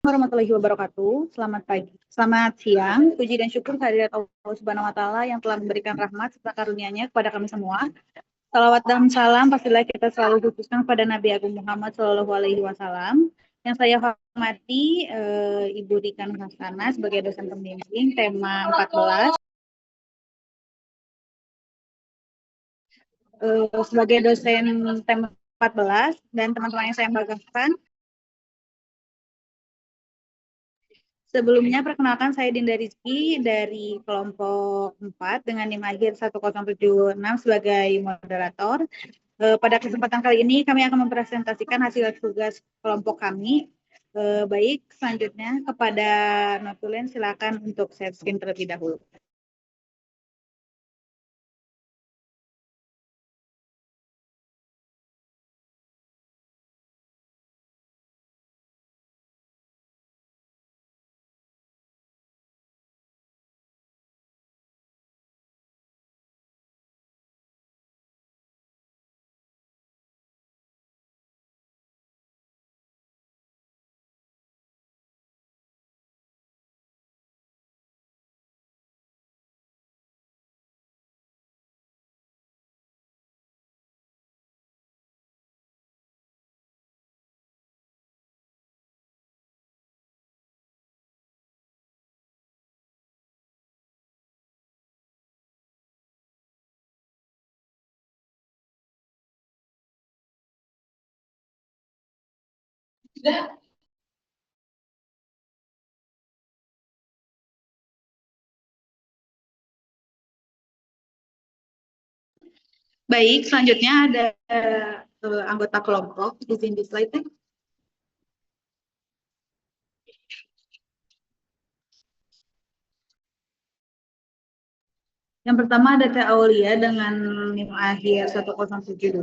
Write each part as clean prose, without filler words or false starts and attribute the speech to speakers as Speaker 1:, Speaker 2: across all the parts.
Speaker 1: Warahmatullahi wabarakatuh. Selamat pagi, selamat siang. Puji dan syukur kehadirat Allah Subhanahu wa taala yang telah memberikan rahmat serta karunia-Nya kepada kami semua. Salawat dan salam pastilah kita selalu khususkan pada Nabi Agung Muhammad Shallallahu alaihi wasallam. Yang saya hormati Ibu Rikan Hasanah sebagai dosen pembimbing tema 14, sebagai dosen tema 14 dan teman-teman yang saya banggakan. Sebelumnya, perkenalkan saya Dinda Rizky dari kelompok 4 dengan NIM akhir 1076 sebagai moderator. Pada kesempatan kali ini kami akan mempresentasikan hasil tugas kelompok kami. Baik, selanjutnya kepada Notulen silakan untuk share screen terlebih dahulu. Baik, selanjutnya ada anggota kelompok izin di slide. Yang pertama ada Teh Aulia dengan NIM akhir 1072,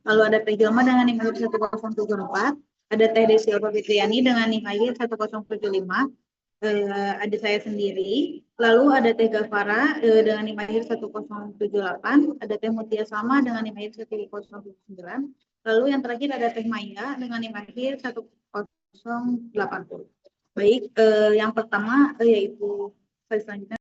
Speaker 1: lalu ada Teh Hilma dengan NIM akhir 1074, ada Teh Desi Alfa Fitriani dengan NIM akhir 1075, ada saya sendiri, lalu ada Teh Gafara dengan NIM akhir 1078, ada Teh Mutia Sama dengan NIM akhir 1079, lalu yang terakhir ada Teh Maya dengan NIM akhir 1080. Baik, yang pertama yaitu selanjutnya.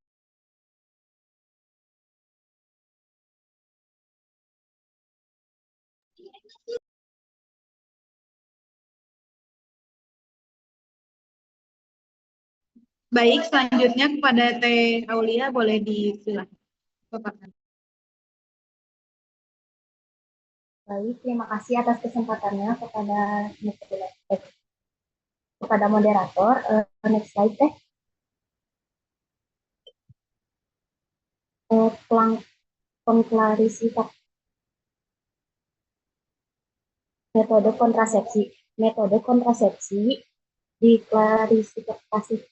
Speaker 1: Baik, selanjutnya kepada Teh Aulia boleh disilakan.
Speaker 2: Baik, terima kasih atas kesempatannya kepada moderator. Next slide teh. Pengklarifikasi metode kontrasepsi. Metode kontrasepsi diklarifikasi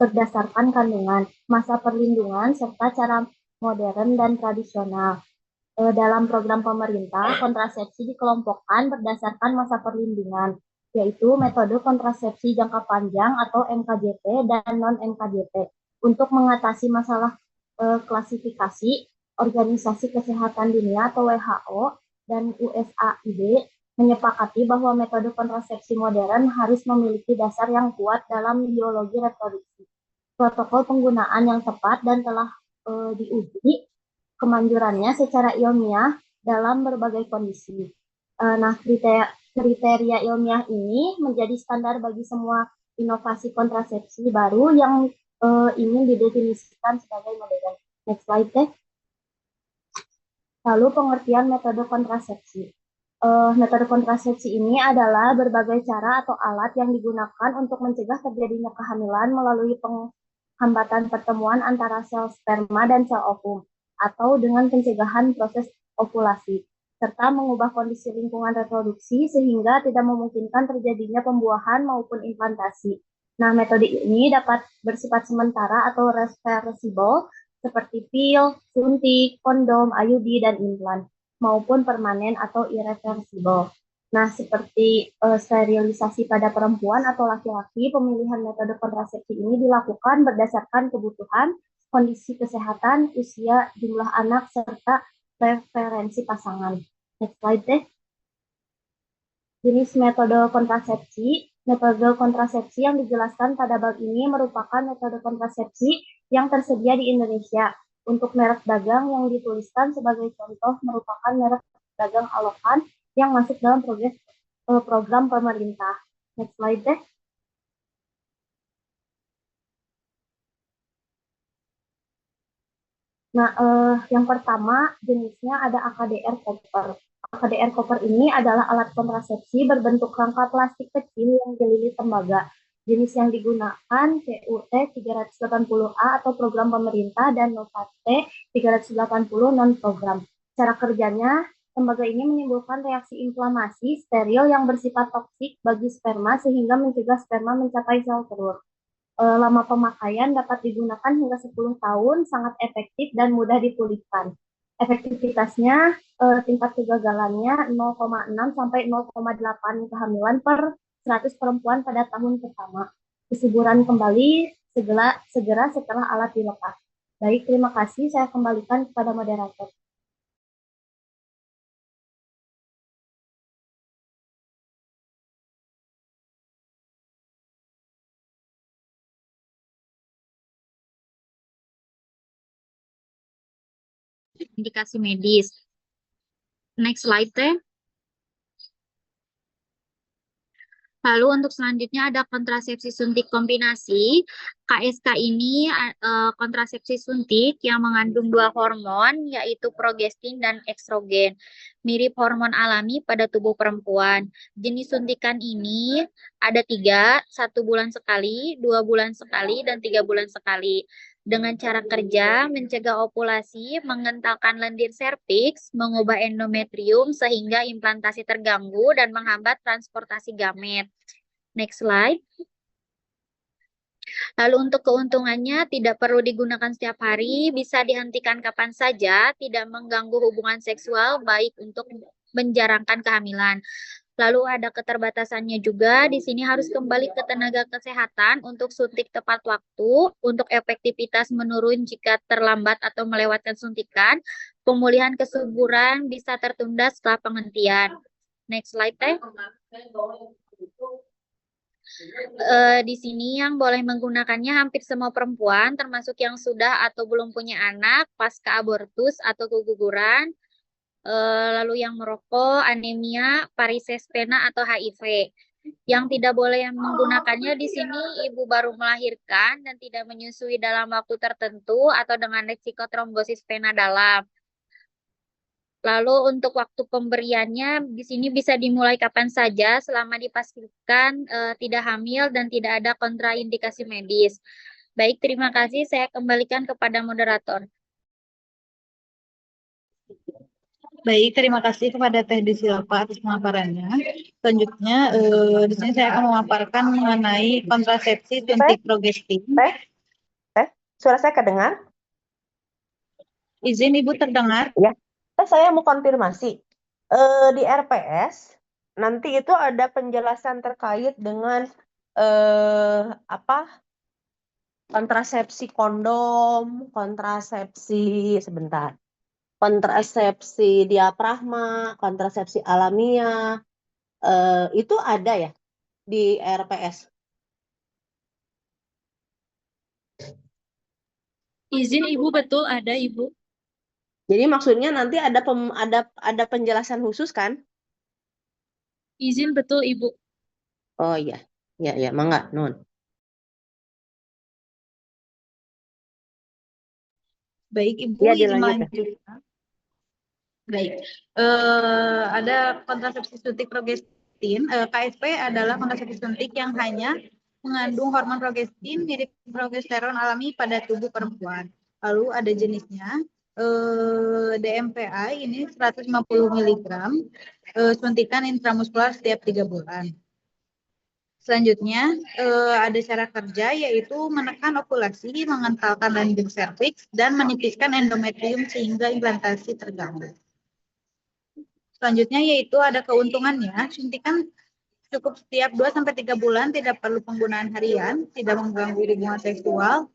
Speaker 2: berdasarkan kandungan, masa perlindungan, serta cara modern dan tradisional. Dalam program pemerintah, kontrasepsi dikelompokkan berdasarkan masa perlindungan, yaitu metode kontrasepsi jangka panjang atau MKJP dan non-MKJP. Untuk mengatasi masalah klasifikasi, Organisasi Kesehatan Dunia atau WHO dan USAID menyepakati bahwa metode kontrasepsi modern harus memiliki dasar yang kuat dalam biologi reproduksi, protokol penggunaan yang tepat, dan telah diuji kemanjurannya secara ilmiah dalam berbagai kondisi. Nah, kriteria ilmiah ini menjadi standar bagi semua inovasi kontrasepsi baru yang ingin didefinisikan sebagai modern. Next slide, deh. Lalu pengertian metode kontrasepsi. Metode kontrasepsi ini adalah berbagai cara atau alat yang digunakan untuk mencegah terjadinya kehamilan melalui penghambatan pertemuan antara sel sperma dan sel ovum, atau dengan pencegahan proses ovulasi, serta mengubah kondisi lingkungan reproduksi sehingga tidak memungkinkan terjadinya pembuahan maupun implantasi. Nah, metode ini dapat bersifat sementara atau reversible, seperti pil, suntik, kondom, IUD, dan implan, maupun permanen atau irreversible. Nah, seperti sterilisasi pada perempuan atau laki-laki, pemilihan metode kontrasepsi ini dilakukan berdasarkan kebutuhan, kondisi kesehatan, usia, jumlah anak, serta preferensi pasangan. Next slide, deh. Jenis metode kontrasepsi. Metode kontrasepsi yang dijelaskan pada bab ini merupakan metode kontrasepsi yang tersedia di Indonesia. Untuk merek dagang yang dituliskan sebagai contoh merupakan merek dagang Alokan yang masuk dalam program pemerintah. Next slide deh. Nah, yang pertama jenisnya ada AKDR Copper. AKDR Copper ini adalah alat kontrasepsi berbentuk rangka plastik kecil yang dililit tembaga. Jenis yang digunakan PUT 380A atau program pemerintah dan NOPAT 380 non-program. Cara kerjanya, tembaga ini menimbulkan reaksi inflamasi steril yang bersifat toksik bagi sperma sehingga mencegah sperma mencapai sel telur. Lama pemakaian dapat digunakan hingga 10 tahun, sangat efektif dan mudah dipulihkan. Efektivitasnya, tingkat kegagalannya 0,6 sampai 0,8 kehamilan per 100 perempuan pada tahun pertama. Kesuburan kembali segera setelah alat dilepas. Baik, terima kasih. Saya kembalikan kepada moderator.
Speaker 3: Indikasi medis. Next slide teh. Lalu untuk selanjutnya ada kontrasepsi suntik kombinasi. KSK ini kontrasepsi suntik yang mengandung dua hormon yaitu progestin dan estrogen. Mirip hormon alami pada tubuh perempuan. Jenis suntikan ini ada 3, 1 bulan sekali, 2 bulan sekali, dan 3 bulan sekali. Dengan cara kerja, mencegah ovulasi, mengentalkan lendir serviks, mengubah endometrium sehingga implantasi terganggu dan menghambat transportasi gamet. Next slide. Lalu untuk keuntungannya tidak perlu digunakan setiap hari, bisa dihentikan kapan saja, tidak mengganggu hubungan seksual, baik untuk menjarangkan kehamilan. Lalu ada keterbatasannya juga, di sini harus kembali ke tenaga kesehatan untuk suntik tepat waktu, untuk efektivitas menurun jika terlambat atau melewatkan suntikan, pemulihan kesuburan bisa tertunda setelah penghentian. Next slide, teh. Di sini yang boleh menggunakannya hampir semua perempuan, termasuk yang sudah atau belum punya anak, pasca abortus atau keguguran, lalu yang merokok, anemia, parisespena atau HIV. Yang tidak boleh menggunakannya di sini ibu baru melahirkan dan tidak menyusui dalam waktu tertentu atau dengan risiko trombosis vena dalam. Lalu untuk waktu pemberiannya di sini bisa dimulai kapan saja selama dipastikan tidak hamil dan tidak ada kontraindikasi medis. Baik, terima kasih. Saya kembalikan kepada moderator.
Speaker 1: Baik, terima kasih kepada Teh Disilva atas pemaparannya. Selanjutnya, di sini saya akan memaparkan mengenai kontrasepsi suntik progestin.
Speaker 4: Suara saya kedengar?
Speaker 1: Izin Ibu terdengar?
Speaker 4: Ya. Saya mau konfirmasi. Di RPS nanti itu ada penjelasan terkait dengan kontrasepsi kondom, kontrasepsi diafragma, kontrasepsi alamiah, itu ada ya di RPS?
Speaker 3: Izin Ibu, betul ada Ibu.
Speaker 4: Jadi maksudnya nanti ada penjelasan khusus kan?
Speaker 3: Izin betul Ibu.
Speaker 4: Oh iya, ya, mangga, nun.
Speaker 1: Baik Ibu,
Speaker 4: Ya,
Speaker 1: izin
Speaker 4: dilanjut.
Speaker 1: melanjutkan. Baik, ada kontrasepsi suntik progestin. KSP adalah kontrasepsi suntik yang hanya mengandung hormon progestin mirip progesteron alami pada tubuh perempuan. Lalu ada jenisnya, DMPA ini 150 mg, suntikan intramuskular setiap 3 bulan. Selanjutnya, ada cara kerja yaitu menekan ovulasi, mengentalkan lendir serviks, dan menipiskan endometrium sehingga implantasi terganggu. Selanjutnya yaitu ada keuntungannya, suntikan cukup setiap 2-3 bulan, tidak perlu penggunaan harian, tidak mengganggu hubungan seksual,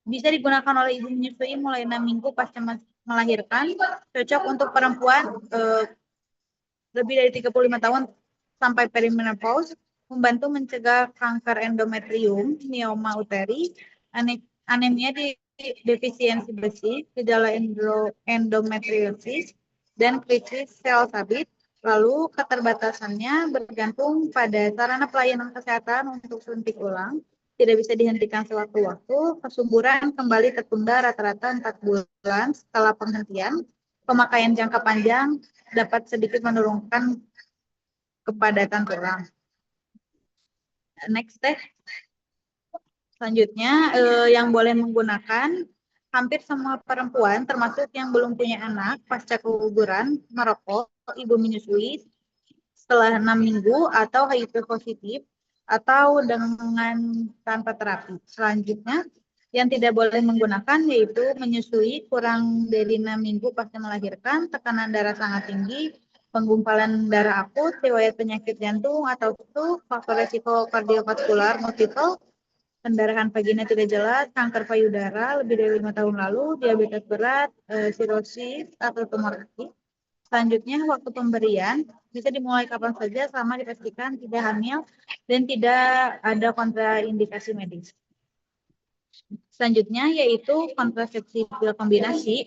Speaker 1: bisa digunakan oleh ibu menyusui mulai 6 minggu pasca melahirkan, cocok untuk perempuan lebih dari 35 tahun sampai perimenopause, membantu mencegah kanker endometrium, mioma uteri, anemia defisiensi besi, gejala endometriosis, dan krisis sel sabit. Lalu keterbatasannya bergantung pada sarana pelayanan kesehatan untuk suntik ulang, tidak bisa dihentikan sewaktu-waktu, kesuburan kembali tertunda rata-rata 4 bulan setelah penghentian, pemakaian jangka panjang dapat sedikit menurunkan kepadatan tulang. Next deh. Selanjutnya yang boleh menggunakan hampir semua perempuan termasuk yang belum punya anak pasca keguguran, merokok, ibu menyusui setelah 6 minggu atau HIV positif atau dengan tanpa terapi. Selanjutnya yang tidak boleh menggunakan yaitu menyusui kurang dari 6 minggu pasca melahirkan, tekanan darah sangat tinggi, penggumpalan darah akut, riwayat penyakit jantung atau stroke, faktor resiko kardiovaskular multiple, pendarahan vagina tidak jelas, kanker payudara lebih dari 5 tahun lalu, diabetes berat, sirosis atau tumor hati. Selanjutnya, waktu pemberian bisa dimulai kapan saja selama dipastikan tidak hamil dan tidak ada kontraindikasi medis. Selanjutnya yaitu kontrasepsi pil kombinasi.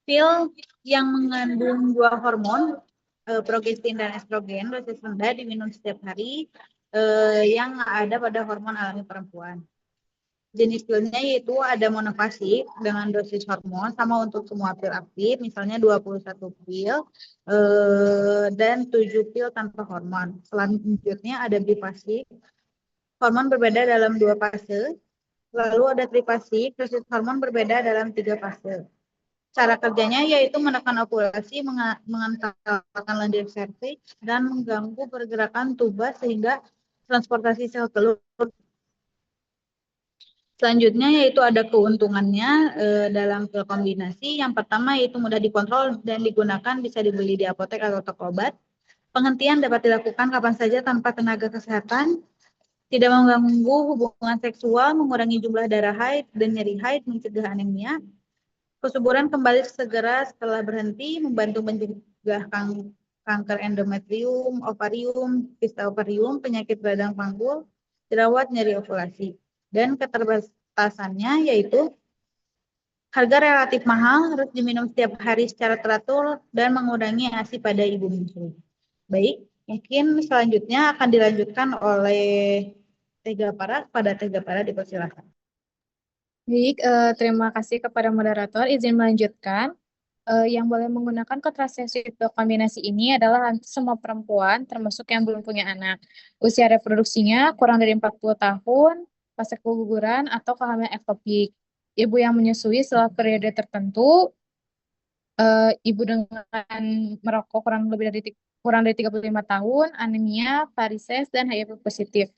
Speaker 1: Pil yang mengandung 2 hormon, progestin dan estrogen, dosis rendah diminum setiap hari, yang ada pada hormon alami perempuan. Jenis pilnya yaitu ada monofasik dengan dosis hormon sama untuk semua pil aktif, misalnya 21 pil dan 7 pil tanpa hormon. Selanjutnya ada bifasik, hormon berbeda dalam 2 fase. Lalu ada trifasik, dosis hormon berbeda dalam 3 fase. Cara kerjanya yaitu menekan ovulasi, mengantarkan lendir serviks, dan mengganggu pergerakan tuba sehingga transportasi sel telur. Selanjutnya yaitu ada keuntungannya dalam pil kombinasi. Yang pertama yaitu mudah dikontrol dan digunakan, bisa dibeli di apotek atau toko obat. Penghentian dapat dilakukan kapan saja tanpa tenaga kesehatan. Tidak mengganggu hubungan seksual, mengurangi jumlah darah haid dan nyeri haid, mencegah anemia. Kesuburan kembali segera setelah berhenti, membantu mencegah kanker endometrium, ovarium, kista ovarium, penyakit radang panggul, jerawat, nyeri ovulasi. Dan keterbatasannya yaitu harga relatif mahal, harus diminum setiap hari secara teratur, dan mengurangi ASI pada ibu menyusui. Baik, mungkin selanjutnya akan dilanjutkan oleh Teh Gapara. Pada Teh Gapara dipersilakan.
Speaker 5: Baik, terima kasih kepada moderator. Izin melanjutkan. Yang boleh menggunakan kontrasepsi kombinasi ini adalah semua perempuan, termasuk yang belum punya anak. Usia reproduksinya kurang dari 40 tahun, pasca keguguran atau kehamilan ektopik. Ibu yang menyusui setelah periode tertentu, ibu dengan merokok kurang dari 35 tahun, anemia, varises, dan HIV positif.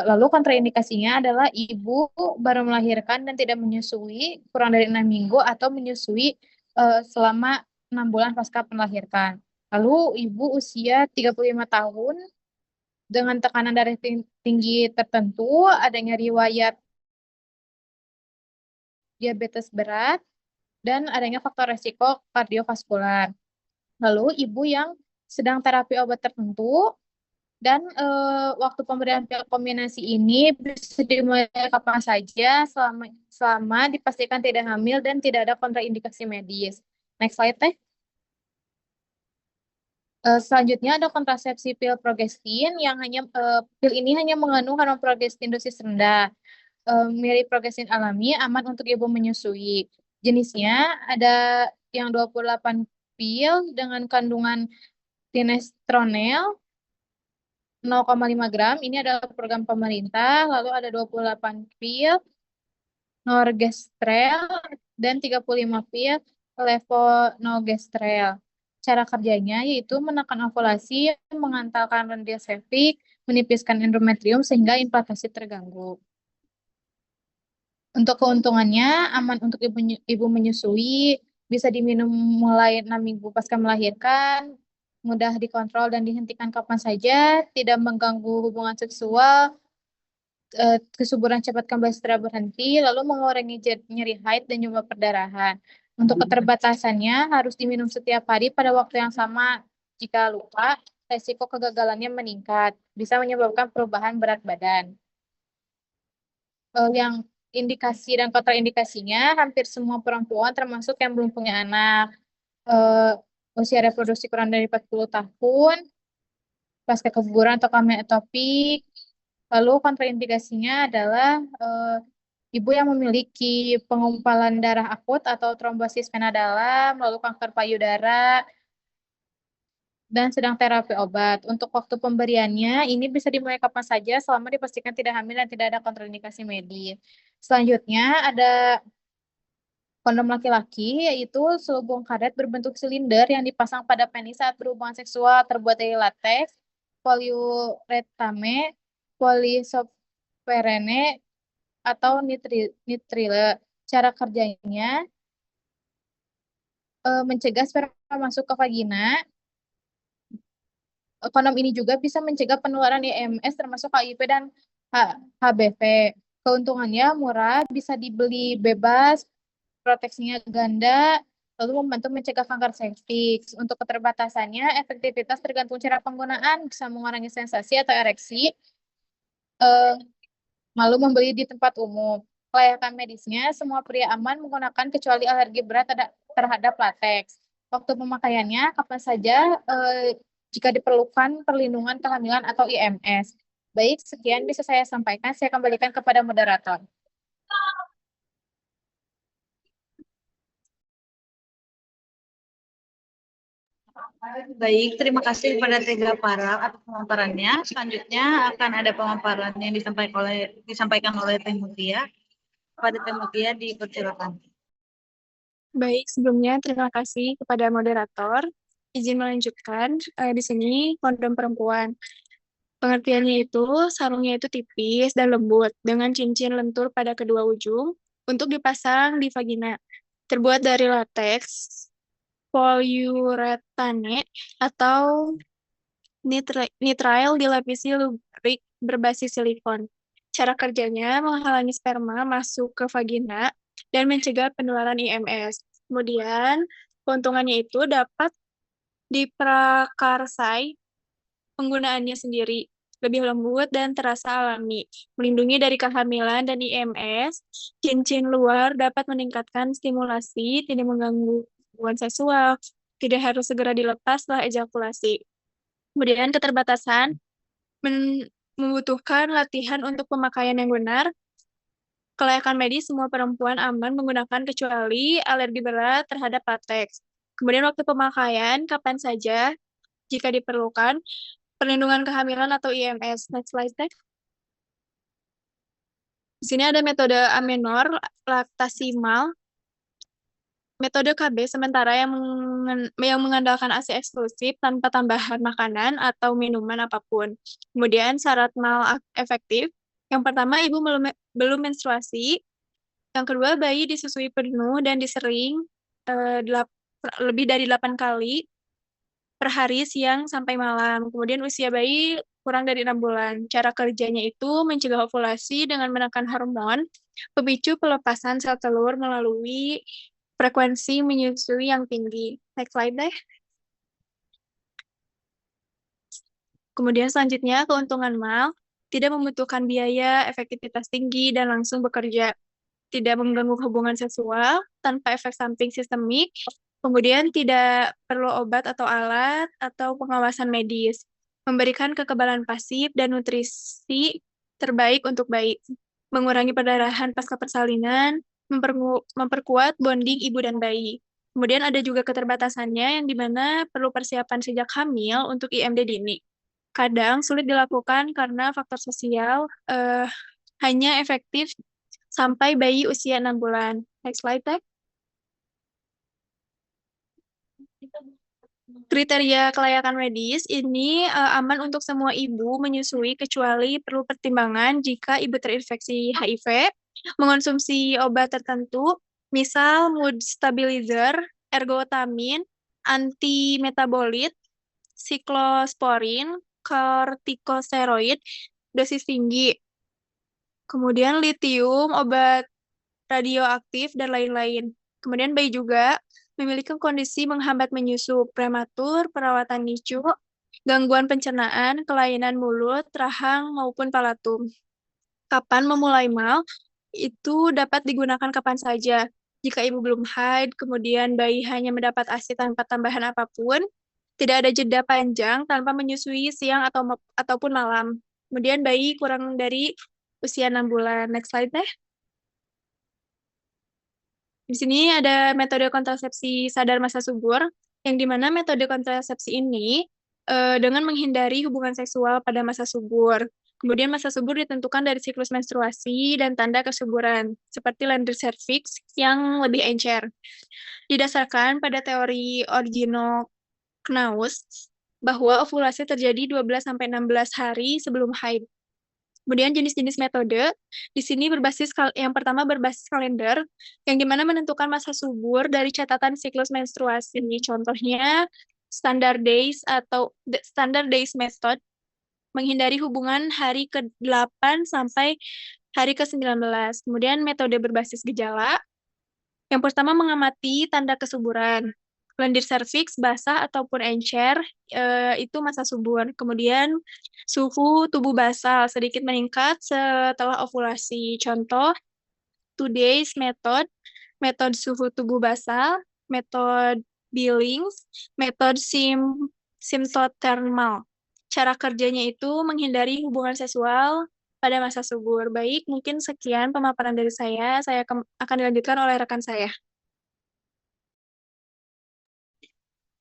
Speaker 5: Lalu kontraindikasinya adalah ibu baru melahirkan dan tidak menyusui kurang dari 6 minggu atau menyusui selama 6 bulan pasca melahirkan. Lalu ibu usia 35 tahun dengan tekanan darah tinggi tertentu, adanya riwayat diabetes berat, dan adanya faktor resiko kardiovaskular. Lalu ibu yang sedang terapi obat tertentu, dan waktu pemberian pil kombinasi ini bisa dimulai kapan saja selama dipastikan tidak hamil dan tidak ada kontraindikasi medis. Next slide, Teh. Selanjutnya ada kontrasepsi pil progestin yang pil ini hanya mengandung hormon progestin dosis rendah. Mirip progestin alami, aman untuk ibu menyusui. Jenisnya ada yang 28 pil dengan kandungan tinestronel 0,5 gram. Ini adalah program pemerintah. Lalu ada 28 pil norgestrel dan 35 pil levonorgestrel. Cara kerjanya yaitu menekan ovulasi, mengantalkan lendir serviks, menipiskan endometrium sehingga implantasi terganggu. Untuk keuntungannya, aman untuk ibu menyusui, bisa diminum mulai 6 minggu pasca melahirkan, mudah dikontrol dan dihentikan kapan saja, tidak mengganggu hubungan seksual, kesuburan cepat kembali setelah berhenti, lalu mengurangi nyeri haid dan jumlah perdarahan. Untuk keterbatasannya harus diminum setiap hari pada waktu yang sama. Jika lupa, resiko kegagalannya meningkat, bisa menyebabkan perubahan berat badan. Yang indikasi dan kontraindikasinya, hampir semua perempuan termasuk yang belum punya anak, usia reproduksi kurang dari 40 tahun, pasca keguguran atau kehamilan etopik. Lalu kontraindikasinya adalah ibu yang memiliki pengumpalan darah akut atau trombosis vena dalam, lalu kanker payudara, dan sedang terapi obat. Untuk waktu pemberiannya, ini bisa dimulai kapan saja selama dipastikan tidak hamil dan tidak ada kontraindikasi medis. Selanjutnya ada kondom laki-laki, yaitu selubung karet berbentuk silinder yang dipasang pada penis saat berhubungan seksual, terbuat dari lateks, poliuretane, polisoprene, atau nitrile. Cara kerjanya mencegah sperma masuk ke vagina. Kondom ini juga bisa mencegah penularan IMS termasuk HIV dan HBV. Keuntungannya murah, bisa dibeli bebas, proteksinya ganda, lalu membantu mencegah kanker serviks. Untuk keterbatasannya, efektivitas tergantung cara penggunaan, bisa mengurangi sensasi atau ereksi, eh, malu membeli di tempat umum. Kelayakan medisnya, semua pria aman menggunakan kecuali alergi berat terhadap lateks. Waktu pemakaiannya, kapan saja jika diperlukan perlindungan kehamilan atau IMS. Baik, sekian bisa saya sampaikan. Saya kembalikan kepada moderator.
Speaker 1: Baik, terima kasih kepada Tega Para atas pemaparannya. Selanjutnya akan ada pemaparan yang disampaikan oleh Teh Mutia. Kepada Teh Mutia dipersilakan.
Speaker 6: Baik, sebelumnya terima kasih kepada moderator. Izin melanjutkan, di sini kondom perempuan. Pengertiannya itu, sarungnya itu tipis dan lembut, dengan cincin lentur pada kedua ujung, untuk dipasang di vagina. Terbuat dari lateks, poliuretane, atau nitrile dilapisi lubrik berbasis silikon. Cara kerjanya menghalangi sperma masuk ke vagina dan mencegah penularan IMS. Kemudian, keuntungannya itu dapat diprakarsai penggunaannya sendiri, lebih lembut dan terasa alami, melindungi dari kehamilan dan IMS. Cincin luar dapat meningkatkan stimulasi, tidak mengganggu hubungan seksual, tidak harus segera dilepas setelah ejakulasi. Kemudian keterbatasan membutuhkan latihan untuk pemakaian yang benar. Kelayakan medis, semua perempuan aman menggunakan kecuali alergi berat terhadap lateks. Kemudian waktu pemakaian, kapan saja jika diperlukan, perlindungan kehamilan atau IMS. Next slide, Teh. Di sini ada metode amenor laktasimal, metode KB sementara yang mengandalkan ASI eksklusif tanpa tambahan makanan atau minuman apapun. Kemudian syarat mal efektif. Yang pertama, ibu belum menstruasi. Yang kedua, bayi disusui penuh dan disering lebih dari 8 kali per hari siang sampai malam. Kemudian usia bayi kurang dari 6 bulan. Cara kerjanya itu mencegah ovulasi dengan menekan hormon, pemicu pelepasan sel telur melalui frekuensi menyusui yang tinggi. Next slide deh. Kemudian selanjutnya, keuntungan mal, tidak membutuhkan biaya, efektivitas tinggi, dan langsung bekerja. Tidak mengganggu hubungan seksual, tanpa efek samping sistemik, kemudian tidak perlu obat atau alat, atau pengawasan medis. Memberikan kekebalan pasif dan nutrisi terbaik untuk bayi. Mengurangi perdarahan pasca persalinan, memperkuat bonding ibu dan bayi. Kemudian ada juga keterbatasannya yang dimana perlu persiapan sejak hamil untuk IMD dini. Kadang sulit dilakukan karena faktor sosial, hanya efektif sampai bayi usia 6 bulan. Next slide, Teh. Kriteria kelayakan medis ini aman untuk semua ibu menyusui kecuali perlu pertimbangan jika ibu terinfeksi HIV, mengonsumsi obat tertentu, misal mood stabilizer, ergotamin, antimetabolit, siklosporin, kortikosteroid, dosis tinggi. Kemudian litium, obat radioaktif, dan lain-lain. Kemudian bayi juga memiliki kondisi menghambat menyusu, prematur, perawatan NICU, gangguan pencernaan, kelainan mulut, rahang, maupun palatum. Kapan memulai mal? Itu dapat digunakan kapan saja. Jika ibu belum haid, kemudian bayi hanya mendapat ASI tanpa tambahan apapun, tidak ada jeda panjang tanpa menyusui siang ataupun malam. Kemudian bayi kurang dari usia 6 bulan. Next slide deh. Di sini ada metode kontrasepsi sadar masa subur, yang dimana metode kontrasepsi ini dengan menghindari hubungan seksual pada masa subur. Kemudian masa subur ditentukan dari siklus menstruasi dan tanda kesuburan, seperti Landry cervix yang lebih encer. Didasarkan pada teori Original Knaus, bahwa ovulasi terjadi 12-16 hari sebelum haid. Kemudian jenis-jenis metode, di sini yang pertama berbasis kalender, yang dimana menentukan masa subur dari catatan siklus menstruasi. Contohnya, standard days atau standard days method, menghindari hubungan hari ke-8 sampai hari ke-19. Kemudian metode berbasis gejala, yang pertama mengamati tanda kesuburan. Lendir serviks, basah ataupun encer, itu masa subur. Kemudian suhu tubuh basal sedikit meningkat setelah ovulasi. Contoh, 2 days method, metode suhu tubuh basal, metode Billings, metode simptotermal. Cara kerjanya itu menghindari hubungan seksual pada masa subur. Baik, mungkin sekian pemaparan dari saya. Saya akan dilanjutkan oleh rekan saya.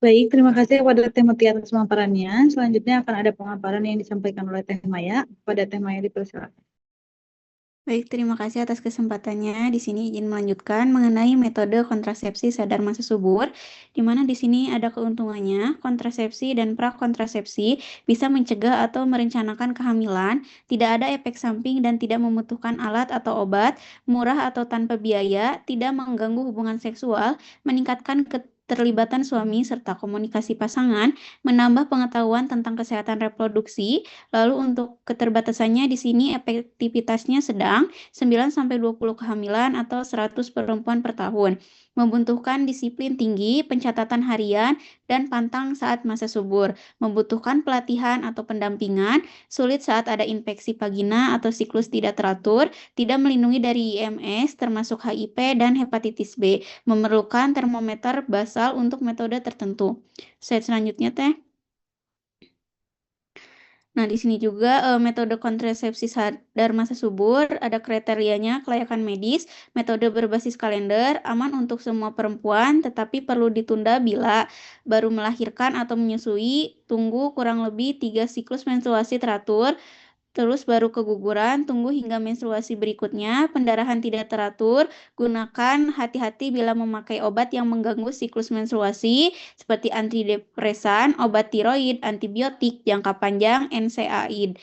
Speaker 1: Baik, terima kasih kepada Teh Mutia atas pemaparannya. Selanjutnya akan ada pemaparan yang disampaikan oleh Teh Maya. Kepada Teh Maya dipersilakan.
Speaker 7: Baik, terima kasih atas kesempatannya. Di sini izin melanjutkan mengenai metode kontrasepsi sadar masa subur, di mana di sini ada keuntungannya. Kontrasepsi dan prakontrasepsi bisa mencegah atau merencanakan kehamilan, tidak ada efek samping dan tidak membutuhkan alat atau obat, murah atau tanpa biaya, tidak mengganggu hubungan seksual, meningkatkan keterlibatan suami serta komunikasi pasangan, menambah pengetahuan tentang kesehatan reproduksi. Lalu untuk keterbatasannya di sini efektivitasnya sedang, 9-20 kehamilan atau 100 perempuan per tahun. Membutuhkan disiplin tinggi, pencatatan harian, dan pantang saat masa subur. Membutuhkan pelatihan atau pendampingan, sulit saat ada infeksi vagina atau siklus tidak teratur, tidak melindungi dari IMS termasuk HIV dan hepatitis B. Memerlukan termometer basal untuk metode tertentu. Slide selanjutnya, Teh. Nah, di sini juga metode kontrasepsi sadar masa subur, ada kriterianya kelayakan medis, metode berbasis kalender, aman untuk semua perempuan, tetapi perlu ditunda bila baru melahirkan atau menyusui, tunggu kurang lebih 3 siklus menstruasi teratur, terus baru keguguran, tunggu hingga menstruasi berikutnya, pendarahan tidak teratur, gunakan hati-hati bila memakai obat yang mengganggu siklus menstruasi, seperti antidepresan, obat tiroid, antibiotik, jangka panjang, NSAID.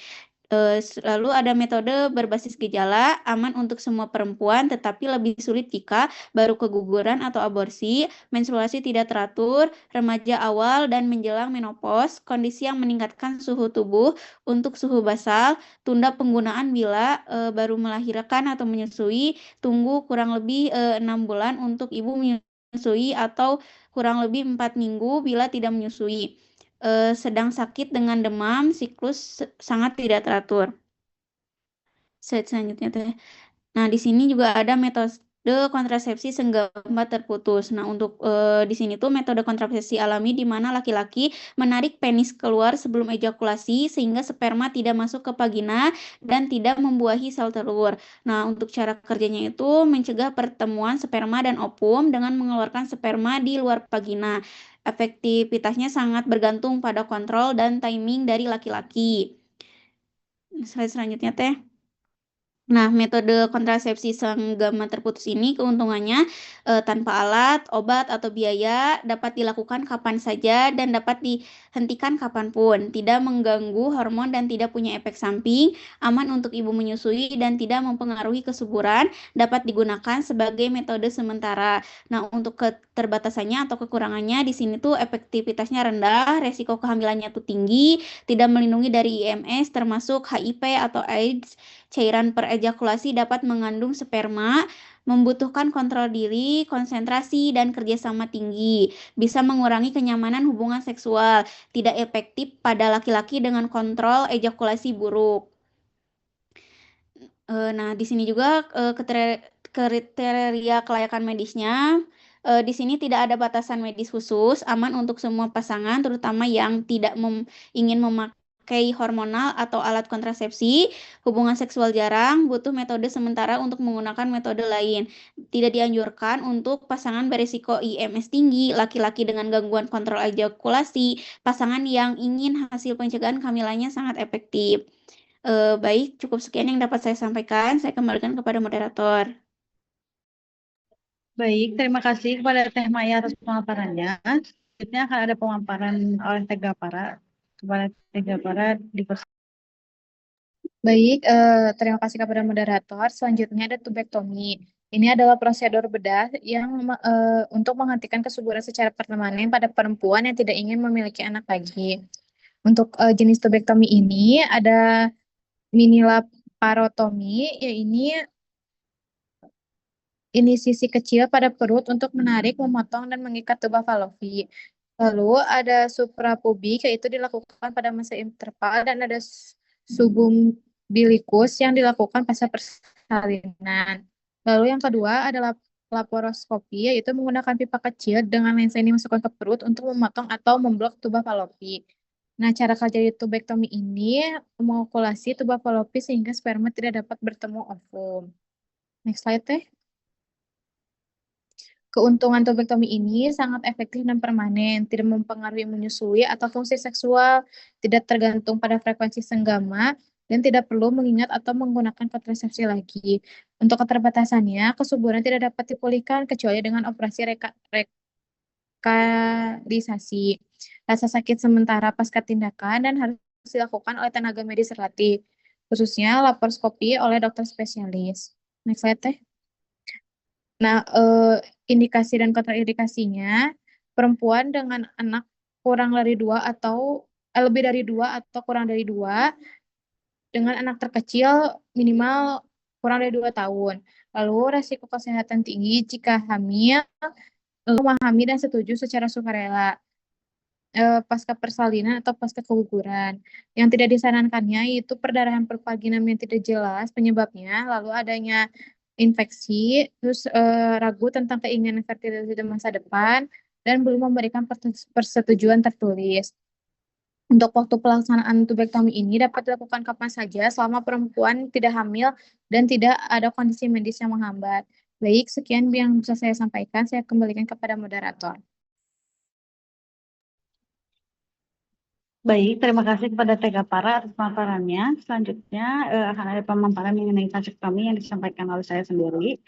Speaker 7: Lalu ada metode berbasis gejala, aman untuk semua perempuan, tetapi lebih sulit jika baru keguguran atau aborsi, menstruasi tidak teratur, remaja awal dan menjelang menopause, kondisi yang meningkatkan suhu tubuh untuk suhu basal, tunda penggunaan bila baru melahirkan atau menyusui, tunggu kurang lebih 6 bulan untuk ibu menyusui atau kurang lebih 4 minggu bila tidak menyusui. Sedang sakit dengan demam, siklus sangat tidak teratur. Slide selanjutnya Teh. Nah, di sini juga ada metode kontrasepsi senggama terputus. Nah, untuk di sini tuh metode kontrasepsi alami di mana laki-laki menarik penis keluar sebelum ejakulasi sehingga sperma tidak masuk ke vagina dan tidak membuahi sel telur. Nah, untuk cara kerjanya itu mencegah pertemuan sperma dan ovum dengan mengeluarkan sperma di luar vagina. Efektivitasnya sangat bergantung pada kontrol dan timing dari laki-laki. Slide selanjutnya Teh. Nah, metode kontrasepsi senggama terputus ini keuntungannya tanpa alat, obat, atau biaya, dapat dilakukan kapan saja dan dapat dihentikan kapanpun, tidak mengganggu hormon dan tidak punya efek samping, aman untuk ibu menyusui dan tidak mempengaruhi kesuburan, dapat digunakan sebagai metode sementara. Nah, untuk keterbatasannya atau kekurangannya di sini tuh efektivitasnya rendah, resiko kehamilannya tuh tinggi, tidak melindungi dari IMS termasuk HIV atau AIDS. Cairan perejakulasi dapat mengandung sperma, membutuhkan kontrol diri, konsentrasi, dan kerjasama tinggi, bisa mengurangi kenyamanan hubungan seksual, tidak efektif pada laki-laki dengan kontrol ejakulasi buruk. Nah, di sini juga kriteria kelayakan medisnya. Di sini tidak ada batasan medis khusus, aman untuk semua pasangan, terutama yang tidak ingin memakai hormonal atau alat kontrasepsi, hubungan seksual jarang, butuh metode sementara untuk menggunakan metode lain. Tidak dianjurkan untuk pasangan berisiko IMS tinggi, laki-laki dengan gangguan kontrol ejakulasi, pasangan yang ingin hasil pencegahan kehamilannya sangat efektif. Baik, cukup sekian yang dapat saya sampaikan. Saya kembalikan kepada moderator.
Speaker 1: Baik, terima kasih kepada Teh Maya atas pemaparannya. Selanjutnya akan ada pemaparan oleh Teh Gapara. Kepada Teh Gapara
Speaker 5: Baik, terima kasih kepada moderator. Selanjutnya ada tubektomi. Ini adalah prosedur bedah yang untuk menghentikan kesuburan secara permanen pada perempuan yang tidak ingin memiliki anak lagi. Untuk jenis tubektomi ini ada mini laparotomi, yaitu ini sisi kecil pada perut untuk menarik, memotong, dan mengikat tuba falopi. Lalu ada suprapubik, yaitu dilakukan pada masa interval, dan ada subumbilikus yang dilakukan pasca persalinan. Lalu yang kedua adalah laparoskopi, yaitu menggunakan pipa kecil dengan lensa ini masukkan ke perut untuk memotong atau memblok tuba falopi. Nah, cara kerja di tubektomi ini mengokulasi tuba falopi sehingga sperma tidak dapat bertemu ovum. Next slide, Teh. Keuntungan tubektomi ini sangat efektif dan permanen, tidak mempengaruhi menyusui atau fungsi seksual, tidak tergantung pada frekuensi senggama, dan tidak perlu mengingat atau menggunakan kontrasepsi lagi. Untuk keterbatasannya, kesuburan tidak dapat dipulihkan kecuali dengan operasi rekalisasi. Rasa sakit sementara pasca tindakan dan harus dilakukan oleh tenaga medis terlatih, khususnya laparoskopi oleh dokter spesialis. Next slide, Teh. Nah, indikasi dan kontraindikasinya, perempuan dengan anak kurang dari 2 atau lebih dari 2 atau kurang dari 2, dengan anak terkecil minimal kurang dari 2 tahun. Lalu resiko kesehatan tinggi jika hamil, memahami dan setuju secara sukarela pasca persalinan atau pasca keguguran. Yang tidak disarankannya yaitu perdarahan pervaginam yang tidak jelas penyebabnya, lalu adanya infeksi, terus ragu tentang keinginan fertilitas di masa depan, dan belum memberikan persetujuan tertulis. Untuk waktu pelaksanaan tubektomi ini dapat dilakukan kapan saja selama perempuan tidak hamil dan tidak ada kondisi medis yang menghambat. Baik, sekian yang bisa saya sampaikan. Saya kembalikan kepada moderator.
Speaker 1: Baik, terima kasih kepada Teh Gapara atas pemaparannya. Selanjutnya akan ada pemaparan mengenai vasektomi yang disampaikan oleh saya sendiri.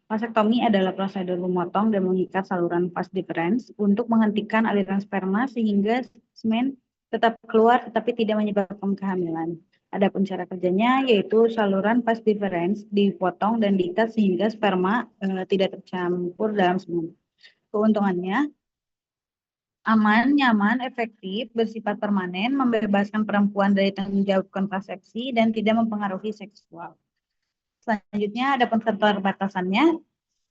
Speaker 1: Vasektomi adalah prosedur memotong dan mengikat saluran vas deferens untuk menghentikan aliran sperma sehingga semen tetap keluar tetapi tidak menyebabkan kehamilan. Adapun cara kerjanya yaitu saluran vas deferens dipotong dan diikat sehingga sperma tidak tercampur dalam semen. Keuntungannya aman, nyaman, efektif, bersifat permanen, membebaskan perempuan dari tanggung jawab kontrasepsi, dan tidak mempengaruhi seksual. Selanjutnya, ada keterbatasannya,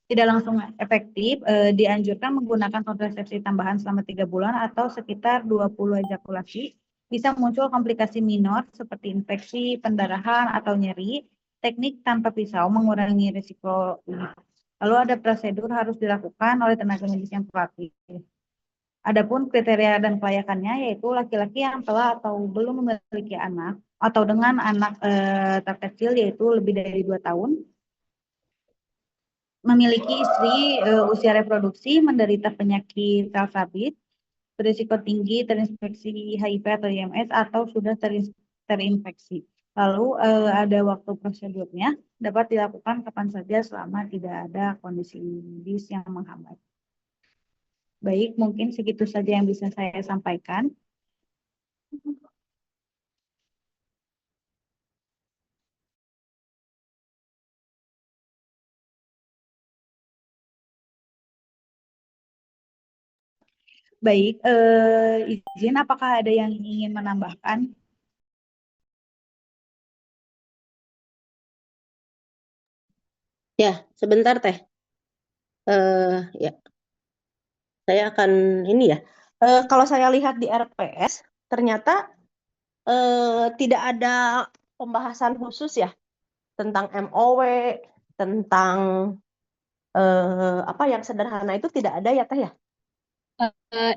Speaker 1: tidak langsung efektif, dianjurkan menggunakan kontrasepsi tambahan selama 3 bulan atau sekitar 20 ejakulasi. Bisa muncul komplikasi minor seperti infeksi, pendarahan, atau nyeri. Teknik tanpa pisau mengurangi risiko ini. Lalu ada prosedur harus dilakukan oleh tenaga medis yang terlatih. Adapun kriteria dan kelayakannya yaitu laki-laki yang telah atau belum memiliki anak atau dengan anak terkecil yaitu lebih dari 2 tahun, memiliki istri usia reproduksi, menderita penyakit sel sabit, berisiko tinggi terinfeksi HIV atau IMS atau sudah terinfeksi. Lalu ada waktu prosedurnya, dapat dilakukan kapan saja selama tidak ada kondisi medis yang menghambat. Baik, mungkin segitu saja yang bisa saya sampaikan. Baik, izin apakah ada yang ingin menambahkan?
Speaker 4: Ya, sebentar Teh. Ya, saya akan ini ya. Kalau saya lihat di RPS, ternyata tidak ada pembahasan khusus ya tentang MOW, tentang apa yang sederhana itu tidak ada ya Teh ya?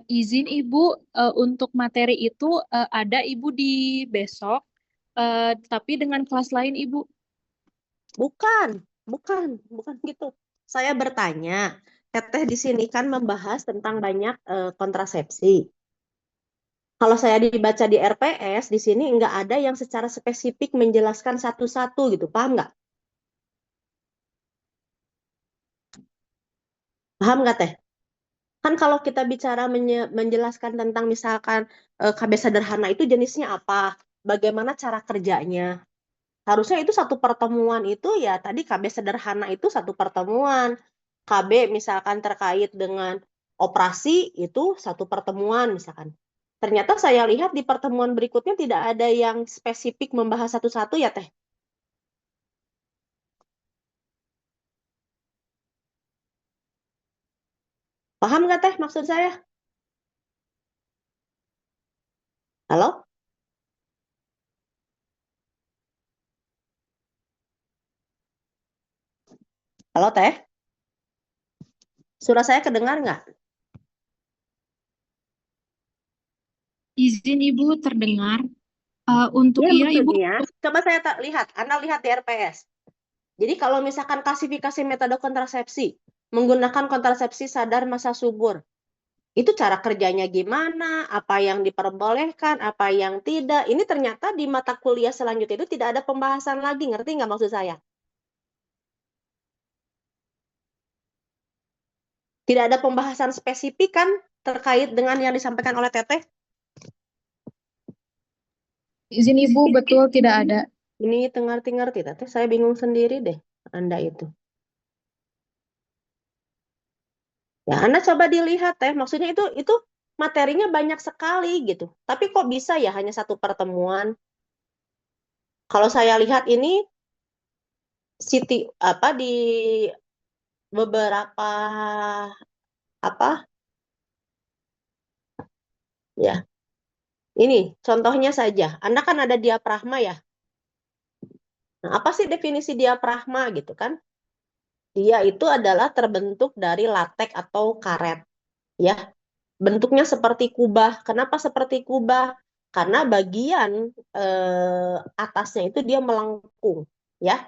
Speaker 5: Izin Ibu, untuk materi itu ada Ibu di besok, tapi dengan kelas lain Ibu.
Speaker 4: Bukan, bukan gitu. Saya bertanya, Teteh di sini kan membahas tentang banyak kontrasepsi. Kalau saya dibaca di RPS, di sini nggak ada yang secara spesifik menjelaskan satu-satu gitu, paham nggak? Paham nggak Teh? Kan kalau kita bicara menjelaskan tentang misalkan KB sederhana itu jenisnya apa, bagaimana cara kerjanya, harusnya itu satu pertemuan itu ya tadi KB sederhana itu satu pertemuan. KB misalkan terkait dengan operasi itu satu pertemuan misalkan. Ternyata saya lihat di pertemuan berikutnya tidak ada yang spesifik membahas satu-satu ya Teh. Paham nggak Teh maksud saya? Halo? Halo Teh? Suara saya kedengar nggak?
Speaker 5: Izin Ibu terdengar. Untuk
Speaker 4: Ya
Speaker 5: Ibu.
Speaker 4: maksudnya, coba saya lihat, Anda lihat di RPS. Jadi kalau misalkan klasifikasi metode kontrasepsi, menggunakan kontrasepsi sadar masa subur, itu cara kerjanya gimana, apa yang diperbolehkan, apa yang tidak. Ini ternyata di mata kuliah selanjutnya itu tidak ada pembahasan lagi, ngerti nggak maksud saya? Tidak ada pembahasan spesifik kan terkait dengan yang disampaikan oleh Teteh.
Speaker 5: Izin Ibu, betul tidak ada.
Speaker 4: Ini ngerti-ngerti, Teteh. Saya bingung sendiri deh, Anda itu. Ya, Anda coba dilihat, Teh. Maksudnya itu materinya banyak sekali gitu. Tapi kok bisa ya hanya satu pertemuan? Kalau saya lihat ini Siti apa di beberapa apa ya. Ini contohnya saja. Anda kan ada diafragma ya. Nah, apa sih definisi diafragma gitu kan? Dia itu adalah terbentuk dari latek atau karet ya. Bentuknya seperti kubah. Kenapa seperti kubah? Karena bagian atasnya itu dia melengkung ya.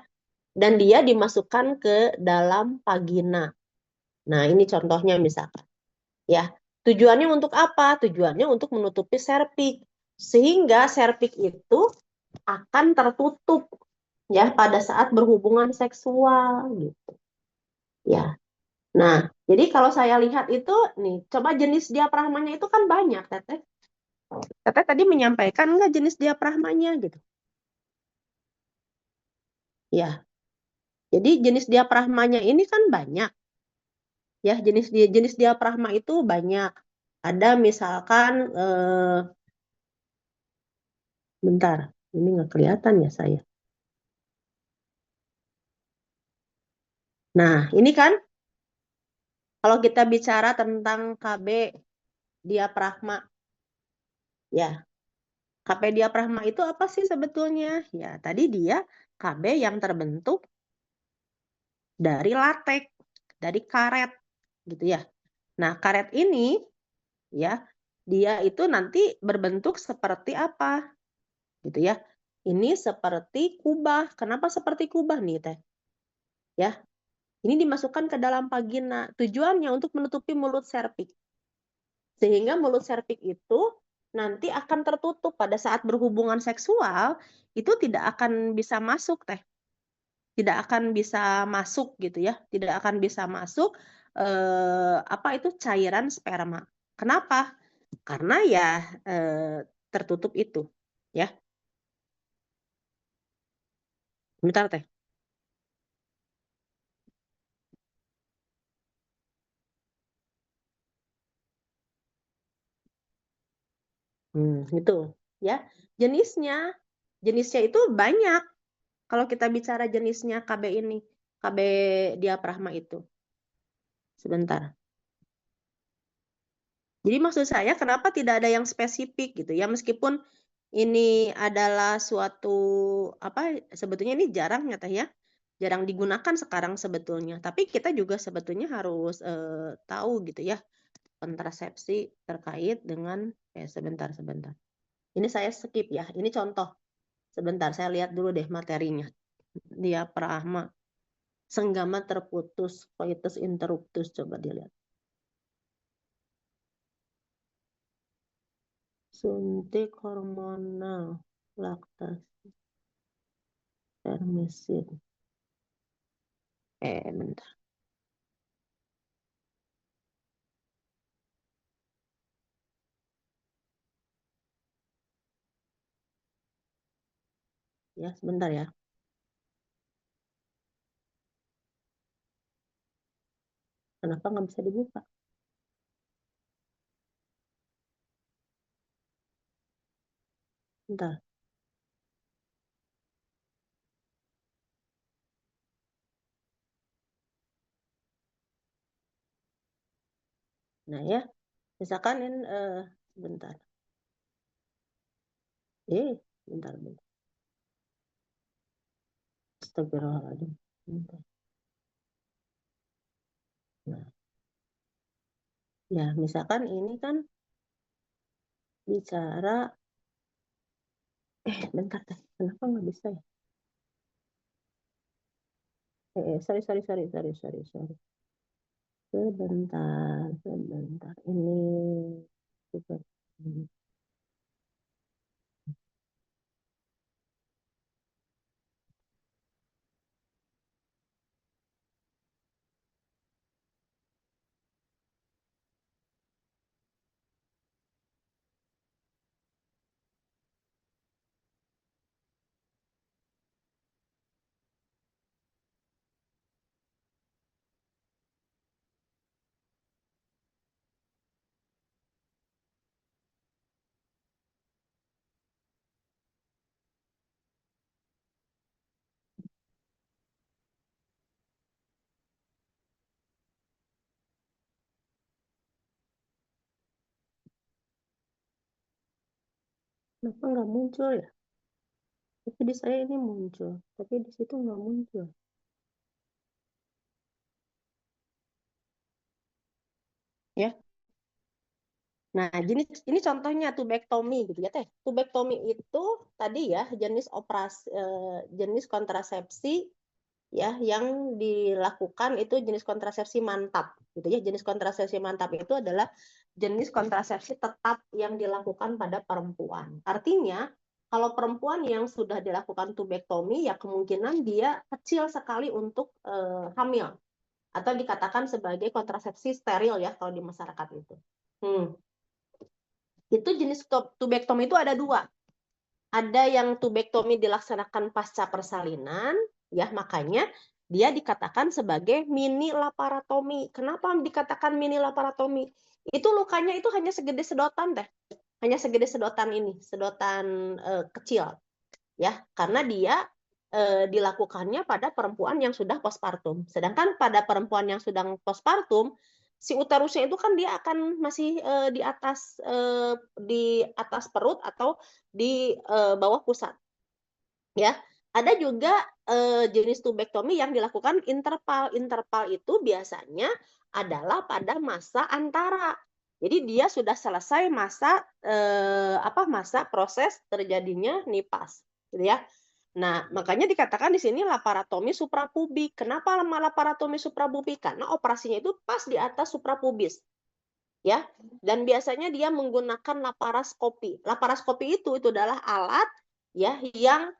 Speaker 4: Dan dia dimasukkan ke dalam vagina. Nah, ini contohnya misalkan. Ya, tujuannya untuk apa? Tujuannya untuk menutupi serviks. Sehingga serviks itu akan tertutup ya pada saat berhubungan seksual gitu. Ya. Nah, jadi kalau saya lihat itu nih, coba jenis diafragmanya itu kan banyak, Teteh. Teteh tadi menyampaikan nggak jenis diafragmanya gitu. Ya. Jadi jenis diafragmanya ini kan banyak. Ya, jenis diafragma itu banyak. Ada misalkan bentar, ini nggak kelihatan ya saya. Nah, ini kan kalau kita bicara tentang KB diafragma, ya KB diafragma itu apa sih sebetulnya? Ya, tadi dia KB yang terbentuk dari latek, dari karet, gitu ya. Nah, karet ini, ya, dia itu nanti berbentuk seperti apa, gitu ya. Ini seperti kubah. Kenapa seperti kubah nih, Teh? Ya, ini dimasukkan ke dalam vagina. Tujuannya untuk menutupi mulut serviks. Sehingga mulut serviks itu nanti akan tertutup pada saat berhubungan seksual, itu tidak akan bisa masuk, Teh. Tidak akan bisa masuk gitu ya. Tidak akan bisa masuk apa itu cairan sperma. Kenapa? Karena ya tertutup itu, ya. Bentar, Teh. Itu ya. Jenisnya itu banyak. Kalau kita bicara jenisnya KB ini, KB diafragma itu? Sebentar. Jadi maksud saya kenapa tidak ada yang spesifik gitu ya, meskipun ini adalah suatu apa sebetulnya ini jarang ya Teh ya, jarang digunakan sekarang sebetulnya. Tapi kita juga sebetulnya harus tahu gitu ya kontrasepsi terkait dengan sebentar. Ini saya skip ya. Ini contoh. Sebentar saya lihat dulu deh materinya. Diafragma, senggama terputus, coitus interruptus, coba dilihat. Suntik hormonal, laktasi, permisin. Bentar. Ya, sebentar ya. Kenapa nggak bisa dibuka? Bentar. Nah ya, misalkan ini sebentar. Bentar. Astagfirullahaladzim. Bentar. Nah, ya misalkan ini kan bicara, bentar deh, kenapa nggak bisa ya? Sorry. Sebentar. Ini super. Kenapa nggak muncul ya? Tapi di saya ini muncul, tapi di situ nggak muncul. Ya. Nah, ini contohnya tubektomi gitu ya Teh. Tubektomi itu tadi ya jenis operasi jenis kontrasepsi ya yang dilakukan itu jenis kontrasepsi mantap gitu ya. Jenis kontrasepsi mantap itu adalah jenis kontrasepsi tetap yang dilakukan pada perempuan. Artinya kalau perempuan yang sudah dilakukan tubektomi ya kemungkinan dia kecil sekali untuk hamil atau dikatakan sebagai kontrasepsi steril ya kalau di masyarakat itu. Itu jenis tubektomi itu ada dua. Ada yang tubektomi dilaksanakan pasca persalinan, ya makanya dia dikatakan sebagai mini laparotomi. Kenapa dikatakan mini laparotomi? Itu lukanya itu hanya segede sedotan Teh. Hanya segede sedotan ini, sedotan kecil. Ya, karena dia dilakukannya pada perempuan yang sudah postpartum. Sedangkan pada perempuan yang sedang postpartum, si uterusnya itu kan dia akan masih di atas perut atau di bawah pusat. Ya, ada juga jenis tubektomi yang dilakukan interval. Interval itu biasanya adalah pada masa antara. Jadi dia sudah selesai masa masa proses terjadinya nipas, gitu ya. Nah, makanya dikatakan di sini laparotomi suprapubik. Kenapa laparotomi suprapubik? Karena operasinya itu pas di atas suprapubis. Ya, dan biasanya dia menggunakan laparoskopi. Laparoskopi itu adalah alat ya yang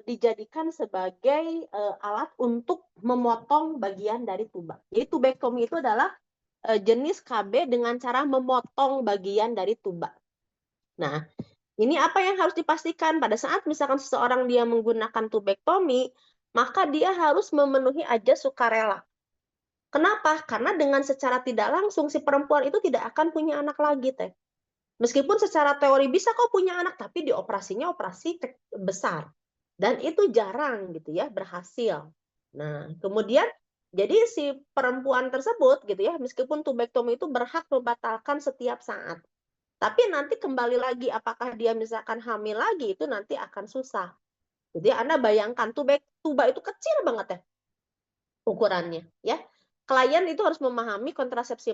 Speaker 4: dijadikan sebagai alat untuk memotong bagian dari tuba. Jadi tubektomi itu adalah jenis KB dengan cara memotong bagian dari tuba. Nah, ini apa yang harus dipastikan pada saat misalkan seseorang dia menggunakan tubektomi, maka dia harus memenuhi ajas sukarela. Kenapa? Karena dengan secara tidak langsung si perempuan itu tidak akan punya anak lagi Teh. Meskipun secara teori bisa kok punya anak, tapi di operasinya operasi besar. Dan itu jarang gitu ya berhasil. Nah, kemudian jadi si perempuan tersebut gitu ya, meskipun tubektomi itu berhak membatalkan setiap saat. Tapi nanti kembali lagi apakah dia misalkan hamil lagi itu nanti akan susah. Jadi Anda bayangkan tuba itu kecil banget ya ukurannya ya. Klien itu harus memahami kontrasepsi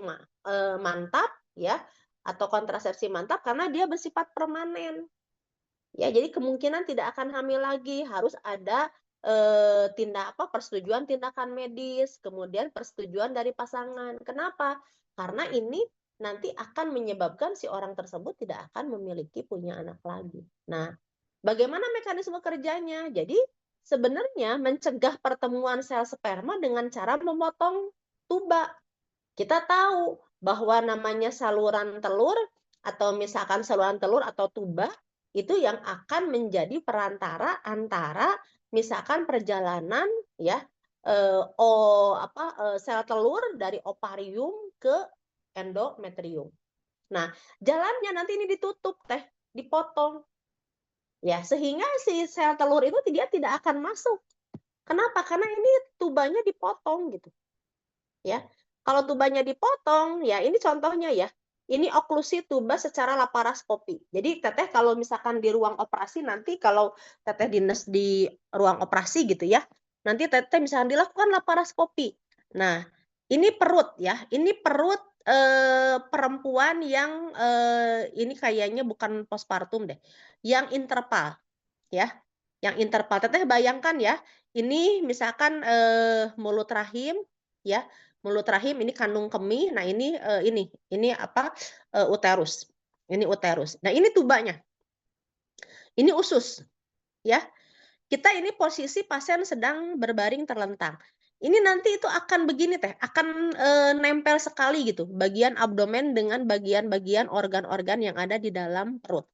Speaker 4: mantap ya atau kontrasepsi mantap karena dia bersifat permanen. Ya, jadi kemungkinan tidak akan hamil lagi, harus ada persetujuan tindakan medis, kemudian persetujuan dari pasangan. Kenapa? Karena ini nanti akan menyebabkan si orang tersebut tidak akan memiliki punya anak lagi. Nah, bagaimana mekanisme kerjanya? Jadi sebenarnya mencegah pertemuan sel sperma dengan cara memotong tuba. Kita tahu bahwa namanya saluran telur atau misalkan saluran telur atau tuba itu yang akan menjadi perantara antara misalkan perjalanan ya sel telur dari ovarium ke endometrium. Nah, jalannya nanti ini ditutup dipotong. Ya, sehingga si sel telur itu dia tidak akan masuk. Kenapa? Karena ini tubanya dipotong gitu. Ya. Kalau tubanya dipotong, ya ini contohnya ya. Ini oklusi tuba secara laparoskopi. Jadi teteh kalau misalkan di ruang operasi nanti kalau teteh dinas di ruang operasi gitu ya, nanti teteh misalkan dilakukan laparoskopi. Nah, ini perut ya. Ini perut perempuan yang ini kayaknya bukan postpartum deh. Yang interpal ya. Yang interpal. Teteh bayangkan ya, ini misalkan mulut rahim ya. Mulut rahim ini kandung kemih. Nah, ini uterus. Ini uterus. Nah, ini tubanya. Ini usus ya. Kita ini posisi pasien sedang berbaring terlentang. Ini nanti itu akan begini akan nempel sekali gitu bagian abdomen dengan bagian-bagian organ-organ yang ada di dalam perut.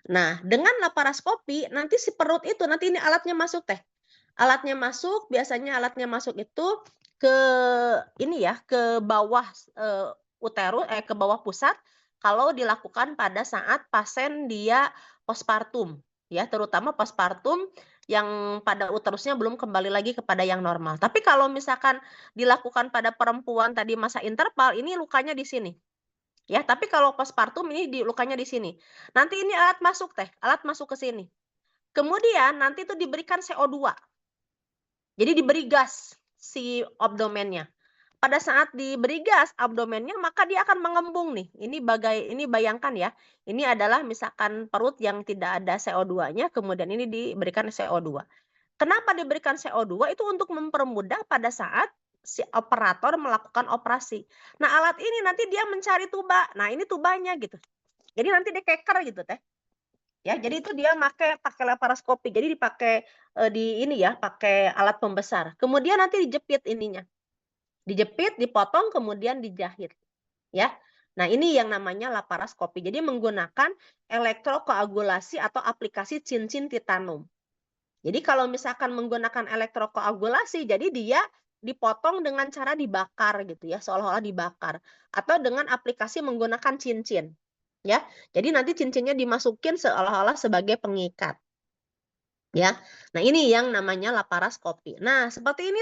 Speaker 4: Nah, dengan laparoskopi nanti si perut itu nanti ini alatnya masuk Alatnya masuk, biasanya alatnya masuk itu ke ini ya, ke bawah uterus ke bawah pusat kalau dilakukan pada saat pasien dia postpartum ya, terutama postpartum yang pada uterusnya belum kembali lagi kepada yang normal. Tapi kalau misalkan dilakukan pada perempuan tadi masa interval, ini lukanya di sini. Ya, tapi kalau postpartum ini lukanya di sini. Nanti ini alat masuk alat masuk ke sini. Kemudian nanti itu diberikan CO2. Jadi diberi gas si abdomennya. Pada saat diberi gas abdomennya, maka dia akan mengembung nih. Ini bayangkan ya. Ini adalah misalkan perut yang tidak ada CO2-nya, kemudian ini diberikan CO2. Kenapa diberikan CO2? Itu untuk mempermudah pada saat si operator melakukan operasi. Nah, alat ini nanti dia mencari tuba. Nah, ini tubanya gitu. Jadi nanti dia keker gitu Ya, jadi itu dia pakai laparoskopi. Jadi dipakai pakai alat pembesar. Kemudian nanti dijepit ininya. Dijepit, dipotong, kemudian dijahit. Ya. Nah, ini yang namanya laparoskopi. Jadi menggunakan elektrokoagulasi atau aplikasi cincin titanum. Jadi kalau misalkan menggunakan elektrokoagulasi, jadi dia dipotong dengan cara dibakar gitu ya, seolah-olah dibakar. Atau dengan aplikasi menggunakan cincin. Ya, jadi nanti cincinnya dimasukin seolah-olah sebagai pengikat. Ya, nah ini yang namanya laparoskopi. Nah, seperti ini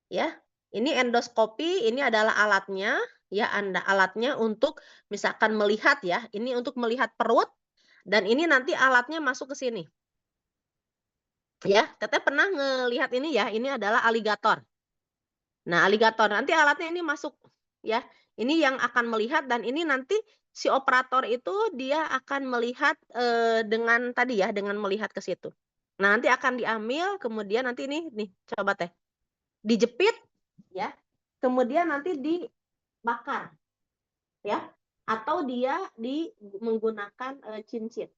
Speaker 4: ya, ini endoskopi, ini adalah alatnya, ya, alatnya untuk misalkan melihat ya, ini untuk melihat perut, dan ini nanti alatnya masuk ke sini. Ya, teteh pernah ngelihat ini ya, ini adalah aligator. Nah, aligator nanti alatnya ini masuk ya. Ini yang akan melihat dan ini nanti si operator itu dia akan melihat dengan tadi ya, dengan melihat ke situ. Nah, nanti akan diambil, kemudian nanti ini nih, coba dijepit ya. Kemudian nanti dibakar. Ya. Atau dia menggunakan cincin.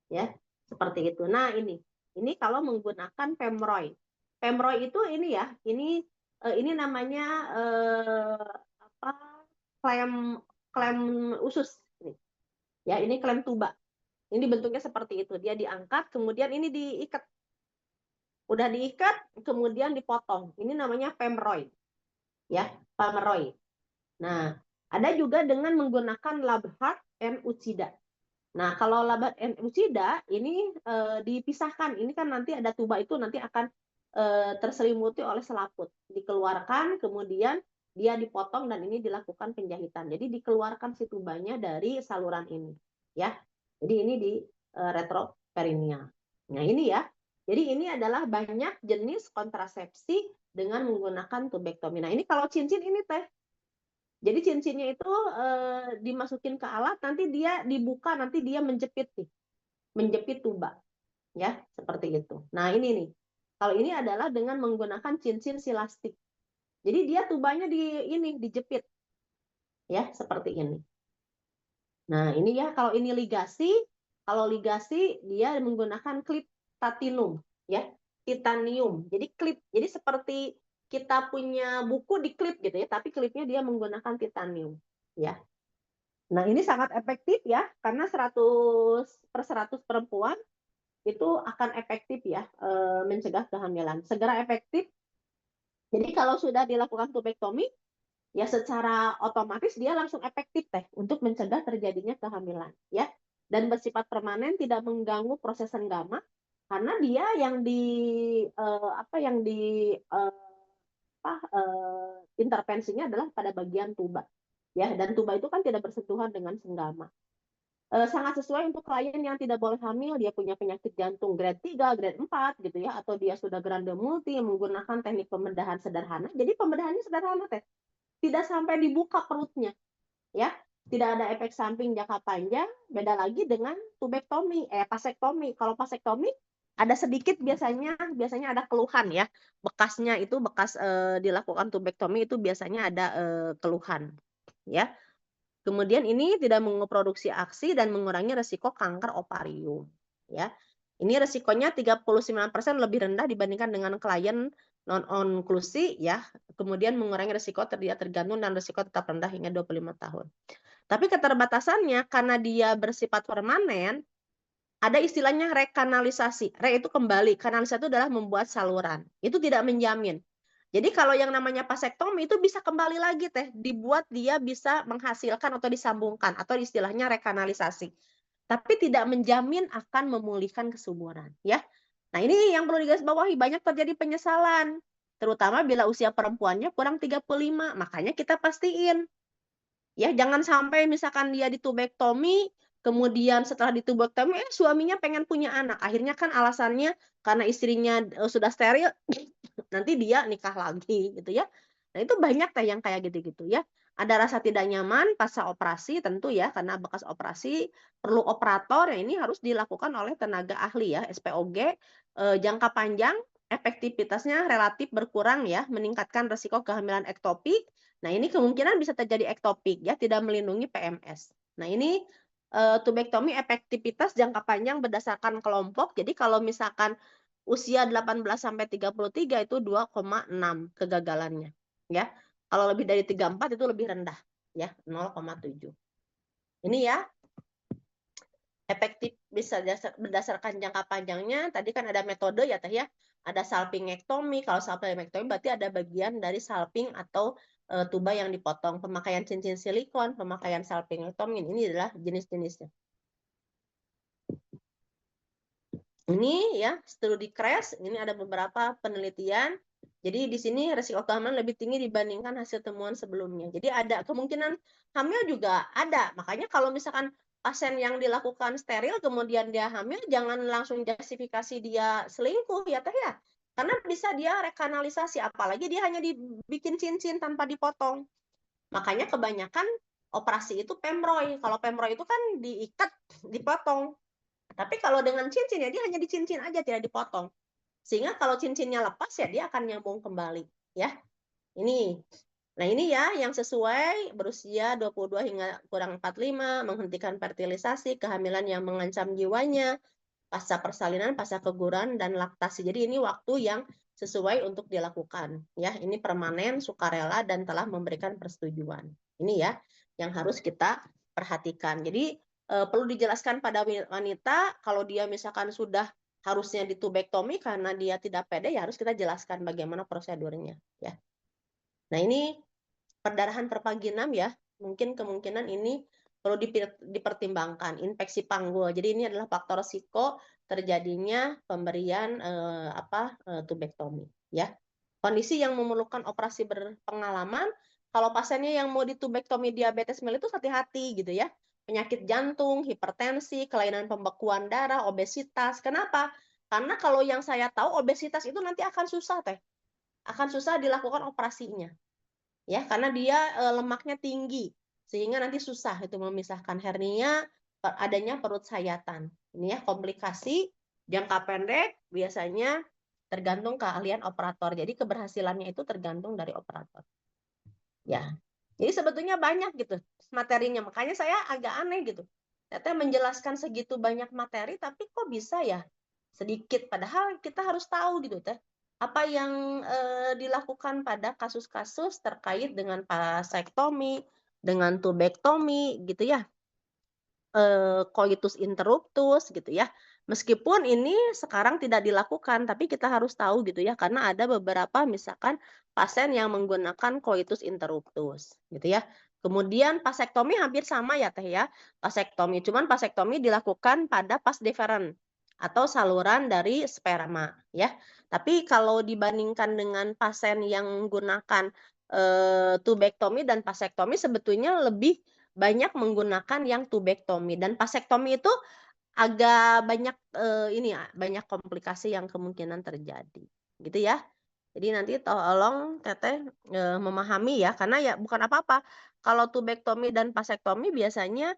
Speaker 4: Ya, seperti itu. Nah, ini kalau menggunakan femroid. Femroid itu ini ya, ini namanya klem usus. Ya, ini klem tuba. Ini bentuknya seperti itu. Dia diangkat, kemudian ini diikat. Udah diikat, kemudian dipotong. Ini namanya femroid. Ya, femroid. Nah, ada juga dengan menggunakan Labhart and Uchida. Nah, kalau Labhart and Uchida ini dipisahkan. Ini kan nanti ada tuba itu nanti akan terselimuti oleh selaput. Dikeluarkan, kemudian dia dipotong dan ini dilakukan penjahitan. Jadi dikeluarkan si tubanya dari saluran ini, ya. Jadi ini di retroperineal. Nah ini ya. Jadi ini adalah banyak jenis kontrasepsi dengan menggunakan tubektomi. Nah ini kalau cincin ini teh. Jadi cincinnya itu dimasukin ke alat, nanti dia dibuka, nanti dia menjepit nih, menjepit tuba, ya seperti itu. Nah ini nih. Kalau ini adalah dengan menggunakan cincin silastik. Jadi dia tubanya dijepit. Ya, seperti ini. Nah, ini ya kalau ini ligasi, dia menggunakan klip platinum, ya. Titanium. Jadi klip. Jadi seperti kita punya buku di klip gitu ya, tapi klipnya dia menggunakan titanium, ya. Nah, ini sangat efektif ya, karena 100/100 perempuan itu akan efektif ya mencegah kehamilan. Segera efektif. Jadi kalau sudah dilakukan tubektomi, ya secara otomatis dia langsung efektif teh untuk mencegah terjadinya kehamilan ya. Dan bersifat permanen, tidak mengganggu proses senggama karena dia yang intervensinya adalah pada bagian tuba ya. Dan tuba itu kan tidak bersentuhan dengan senggama. Sangat sesuai untuk klien yang tidak boleh hamil, dia punya penyakit jantung grade 3, grade 4 gitu ya, atau dia sudah grande multi menggunakan teknik pembedahan sederhana. Jadi pembedahannya sederhana teh, tidak sampai dibuka perutnya, ya, tidak ada efek samping jangka panjang. Beda lagi dengan tubektomi, vasektomi. Kalau vasektomi ada sedikit biasanya ada keluhan ya, bekasnya itu bekas dilakukan tubektomi itu biasanya ada keluhan, ya. Kemudian ini tidak mengeproduksi aksi dan mengurangi resiko kanker ovarium, ya. Ini resikonya 39% lebih rendah dibandingkan dengan klien non-onklusi, ya. Kemudian mengurangi resiko tergantung dan resiko tetap rendah hingga 25 tahun. Tapi keterbatasannya karena dia bersifat permanen, ada istilahnya rekanalisasi. Re itu kembali, kanalisasi itu adalah membuat saluran. Itu tidak menjamin. Jadi kalau yang namanya vasektomi itu bisa kembali lagi teh, dibuat dia bisa menghasilkan atau disambungkan atau istilahnya rekanalisasi. Tapi tidak menjamin akan memulihkan kesuburan, ya. Nah, ini yang perlu digarisbawahi, banyak terjadi penyesalan, terutama bila usia perempuannya kurang 35. Makanya kita pastiin, ya, jangan sampai misalkan dia ditubektomi, kemudian setelah ditubektomi suaminya pengen punya anak. Akhirnya kan alasannya karena istrinya sudah steril, nanti dia nikah lagi gitu ya. Nah, itu banyak teh yang kayak gitu-gitu ya. Ada rasa tidak nyaman pasca operasi tentu ya, karena bekas operasi perlu operator, ya ini harus dilakukan oleh tenaga ahli ya, SPOG. Jangka panjang efektivitasnya relatif berkurang ya, meningkatkan risiko kehamilan ektopik. Nah, ini kemungkinan bisa terjadi ektopik ya, tidak melindungi PMS. Nah, ini tubektomi efektivitas jangka panjang berdasarkan kelompok. Jadi kalau misalkan usia 18 sampai 33 itu 2,6 kegagalannya, ya. Kalau lebih dari 34 itu lebih rendah, ya, 0,7. Ini ya, efektif bisa berdasarkan jangka panjangnya. Tadi kan ada metode ya teh ya, ada salpingektomi. Kalau salpingektomi berarti ada bagian dari salping atau tuba yang dipotong. Pemakaian cincin silikon, pemakaian salpingektomi, ini adalah jenis-jenisnya. Ini ya, studi CRASH, ini ada beberapa penelitian. Jadi di sini resiko kehamilan lebih tinggi dibandingkan hasil temuan sebelumnya. Jadi ada kemungkinan hamil juga ada. Makanya kalau misalkan pasien yang dilakukan steril kemudian dia hamil, jangan langsung justifikasi dia selingkuh ya teh ya. Karena bisa dia rekanalisasi, apalagi dia hanya dibikin cincin tanpa dipotong. Makanya kebanyakan operasi itu pemroy. Kalau pemroy itu kan diikat, dipotong. Tapi kalau dengan cincin ya dia hanya dicincin aja, tidak dipotong. Sehingga kalau cincinnya lepas ya dia akan nyambung kembali, ya. Ini. Nah, ini ya yang sesuai berusia 22 hingga kurang 45, menghentikan fertilisasi, kehamilan yang mengancam jiwanya, pasca persalinan, pasca keguguran dan laktasi. Jadi ini waktu yang sesuai untuk dilakukan, ya. Ini permanen, sukarela dan telah memberikan persetujuan. Ini ya yang harus kita perhatikan. Jadi perlu dijelaskan pada wanita kalau dia misalkan sudah harusnya ditubektomi karena dia tidak pede, ya harus kita jelaskan bagaimana prosedurnya ya. Nah, ini perdarahan per vaginam ya. Mungkin kemungkinan ini perlu dipertimbangkan. Infeksi panggul. Jadi ini adalah faktor resiko terjadinya pemberian tubektomi, ya. Kondisi yang memerlukan operasi berpengalaman, kalau pasiennya yang mau ditubektomi diabetes mellitus hati-hati gitu ya. Penyakit jantung, hipertensi, kelainan pembekuan darah, obesitas. Kenapa? Karena kalau yang saya tahu obesitas itu nanti akan susah teh. Akan susah dilakukan operasinya. Ya, karena dia lemaknya tinggi sehingga nanti susah itu memisahkan hernia, adanya perut sayatan. Ini ya komplikasi jangka pendek biasanya tergantung keahlian operator. Jadi keberhasilannya itu tergantung dari operator. Ya. Jadi sebetulnya banyak gitu materinya. Makanya saya agak aneh gitu. Ternyata menjelaskan segitu banyak materi tapi kok bisa ya sedikit, padahal kita harus tahu gitu teh apa yang dilakukan pada kasus-kasus terkait dengan vasektomi, dengan tubektomi gitu ya, coitus interruptus gitu ya. Meskipun ini sekarang tidak dilakukan, tapi kita harus tahu gitu ya, karena ada beberapa misalkan pasien yang menggunakan coitus interruptus gitu ya. Kemudian vasektomi hampir sama ya teh ya, vasektomi. Cuman vasektomi dilakukan pada vas deferens atau saluran dari sperma ya. Tapi kalau dibandingkan dengan pasien yang menggunakan tubektomi dan vasektomi sebetulnya lebih banyak menggunakan yang tubektomi, dan vasektomi itu agak banyak banyak komplikasi yang kemungkinan terjadi gitu ya. Jadi nanti tolong teteh memahami ya, karena ya bukan apa-apa kalau tubektomi dan vasektomi biasanya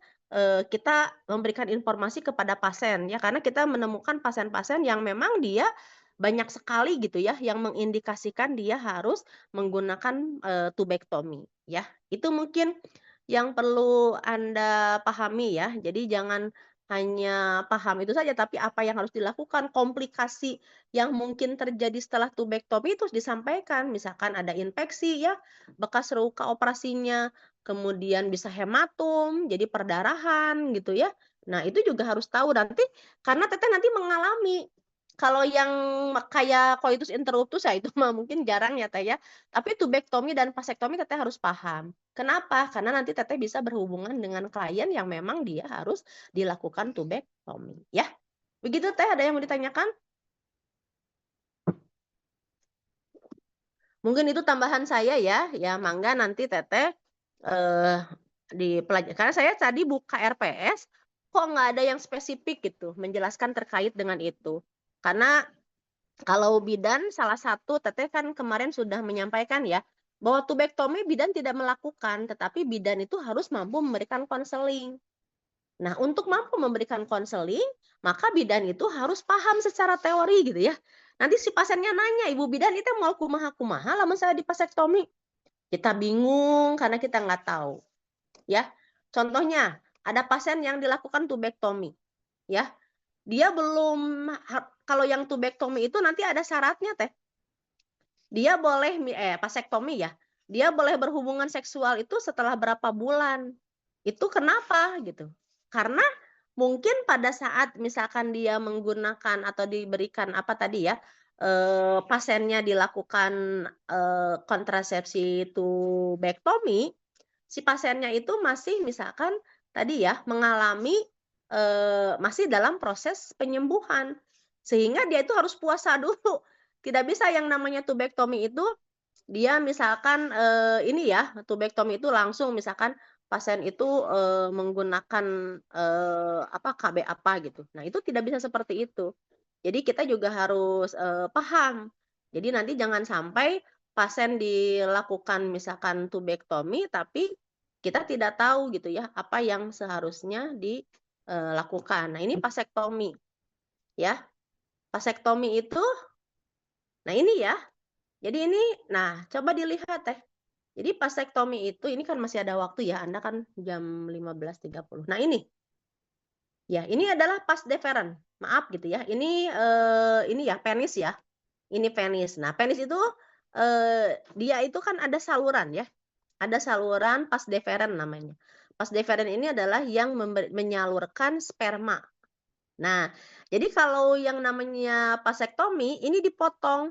Speaker 4: kita memberikan informasi kepada pasien ya, karena kita menemukan pasien-pasien yang memang dia banyak sekali gitu ya yang mengindikasikan dia harus menggunakan tubektomi ya. Itu mungkin yang perlu Anda pahami ya. Jadi jangan hanya paham itu saja, tapi apa yang harus dilakukan, komplikasi yang mungkin terjadi setelah tubektomi itu disampaikan. Misalkan ada infeksi ya, bekas luka operasinya, kemudian bisa hematom, jadi perdarahan gitu ya. Nah, itu juga harus tahu nanti karena teteh nanti mengalami. Kalau yang kayak coitus interruptus ya itu mah mungkin jarang ya teh ya. Tapi tubektomi dan vasektomi teteh harus paham. Kenapa? Karena nanti teteh bisa berhubungan dengan klien yang memang dia harus dilakukan tubektomi ya. Begitu teh, ada yang mau ditanyakan? Mungkin itu tambahan saya ya. Ya mangga nanti teteh dipelajari. Karena saya tadi buka RPS kok nggak ada yang spesifik gitu menjelaskan terkait dengan itu. Karena kalau bidan salah satu teteh kan kemarin sudah menyampaikan ya bahwa tubektomi bidan tidak melakukan, tetapi bidan itu harus mampu memberikan konseling. Nah, untuk mampu memberikan konseling, maka bidan itu harus paham secara teori gitu ya. Nanti si pasiennya nanya, Ibu bidan itu mau kumaha-kumaha lama saya divasektomi. Kita bingung karena kita nggak tahu. Ya, contohnya ada pasien yang dilakukan tubektomi. Ya, dia belum, kalau yang tubektomi itu nanti ada syaratnya teh. Dia boleh vasektomi ya. Dia boleh berhubungan seksual itu setelah berapa bulan. Itu kenapa gitu? Karena mungkin pada saat misalkan dia menggunakan atau diberikan apa tadi ya, pasiennya dilakukan kontrasepsi tubektomi, si pasiennya itu masih misalkan tadi ya mengalami masih dalam proses penyembuhan, sehingga dia itu harus puasa dulu. Tidak bisa yang namanya tubektomi itu dia misalkan ini ya, tubektomi itu langsung misalkan pasien itu menggunakan KB apa gitu. Nah, itu tidak bisa seperti itu. Jadi kita juga harus paham. Jadi nanti jangan sampai pasien dilakukan misalkan tubektomi tapi kita tidak tahu gitu ya apa yang seharusnya dilakukan. Nah, ini vasektomi. Ya. Vasektomi itu nah ini ya. Jadi ini, nah coba dilihat teh. Jadi vasektomi itu, ini kan masih ada waktu ya, Anda kan jam 15.30. Nah ini, ya ini adalah vas deferens. Maaf gitu ya, ini ya penis ya. Ini penis. Nah penis itu dia itu kan ada saluran ya. Ada saluran vas deferens namanya. Vas deferens ini adalah yang menyalurkan sperma. Nah, jadi kalau yang namanya vasektomi ini dipotong.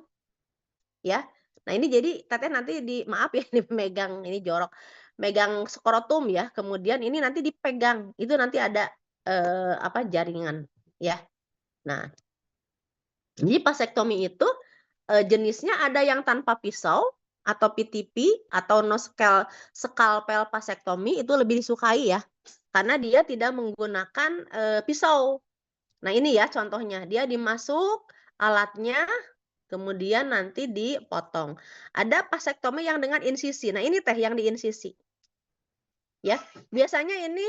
Speaker 4: Ya. Nah, ini jadi teteh nanti maaf ya ini megang ini jorok. megang skrotum ya, kemudian ini nanti dipegang, itu nanti ada jaringan ya. Nah, jadi vasektomi itu jenisnya ada yang tanpa pisau atau PTP atau no scalpel vasektomi, itu lebih disukai ya, karena dia tidak menggunakan pisau. Nah ini ya contohnya, dia dimasuk alatnya, kemudian nanti dipotong. Ada vasektomi yang dengan insisi. Nah ini teh yang di insisi. Ya, biasanya ini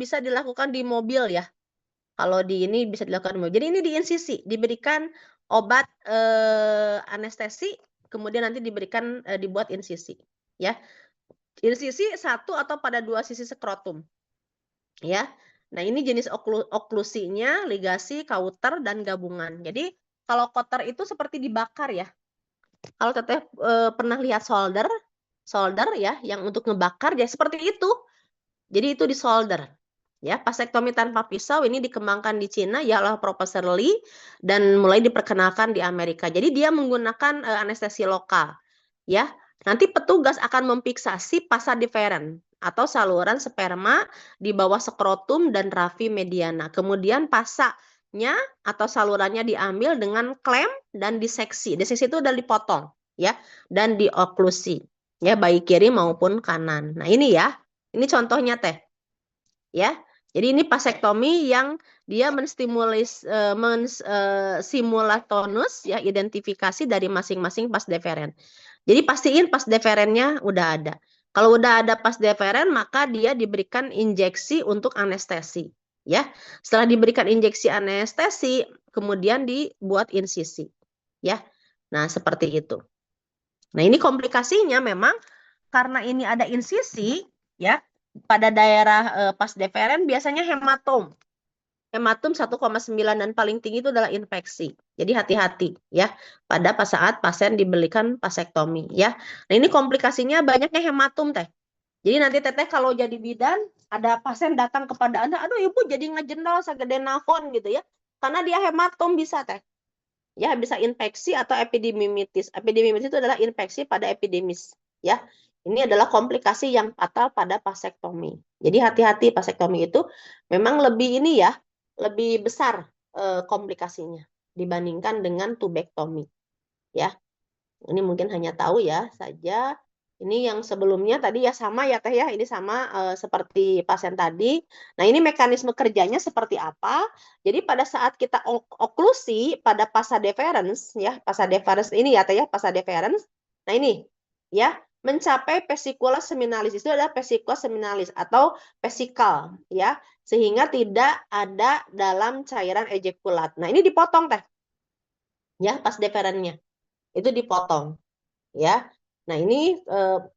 Speaker 4: bisa dilakukan di mobil ya. Kalau di ini bisa dilakukan di mobil. Jadi ini di insisi, diberikan obat anestesi, kemudian nanti diberikan dibuat insisi. Ya, insisi satu atau pada dua sisi skrotum. Ya, nah ini jenis oklusinya, ligasi, kauter, dan gabungan. Jadi kalau kauter itu seperti dibakar ya. Kalau teteh pernah lihat solder ya, yang untuk ngebakar ya seperti itu. Jadi itu di solder. Ya, vasektomi tanpa pisau ini dikembangkan di Cina ya oleh Profesor Lee dan mulai diperkenalkan di Amerika. Jadi dia menggunakan anestesi lokal. Ya, nanti petugas akan memfiksasi pasa deferens atau saluran sperma di bawah skrotum dan rafi mediana. Kemudian pasanya atau salurannya diambil dengan klem dan diseksi. Diseksi itu udah dipotong ya, dan dioklusi ya, baik kiri maupun kanan. Nah, ini ya. Ini contohnya teh. Ya. Jadi ini vasektomi yang dia simulatonus ya, identifikasi dari masing-masing pas deferens. Jadi pastiin pas deferennya udah ada. Kalau udah ada pas deferen, maka dia diberikan injeksi untuk anestesi ya. Setelah diberikan injeksi anestesi, kemudian dibuat insisi ya. Nah, seperti itu. Nah, ini komplikasinya memang karena ini ada insisi ya. Pada daerah pas deferen biasanya hematom. Hematom 1,9 dan paling tinggi itu adalah infeksi. Jadi hati-hati ya pada saat pasien diberikan vasektomi ya. Nah, ini komplikasinya banyaknya hematom teh. Jadi nanti teteh kalau jadi bidan ada pasien datang kepada Anda, aduh ibu jadi ngejendol sagede naon gitu ya. Karena dia hematom bisa teh. Ya, bisa infeksi atau epididimitis. Epididimitis itu adalah infeksi pada epidemis ya. Ini adalah komplikasi yang fatal pada vasektomi. Jadi hati-hati, vasektomi itu memang lebih ini ya, lebih besar komplikasinya dibandingkan dengan tubektomi. Ya, ini mungkin hanya tahu ya saja. Ini yang sebelumnya tadi ya sama ya teh ya, ini sama seperti pasien tadi. Nah, ini mekanisme kerjanya seperti apa? Jadi pada saat kita oklusi pada pasa deferens ya, pasa deferens ini ya teh ya, pasa deferens. Nah, ini ya, mencapai vesicula seminalis, itu adalah vesicula seminalis atau vesikal ya, sehingga tidak ada dalam cairan ejekulat. Nah, ini dipotong teh. Ya, pas deferennya. Itu dipotong ya. Nah, ini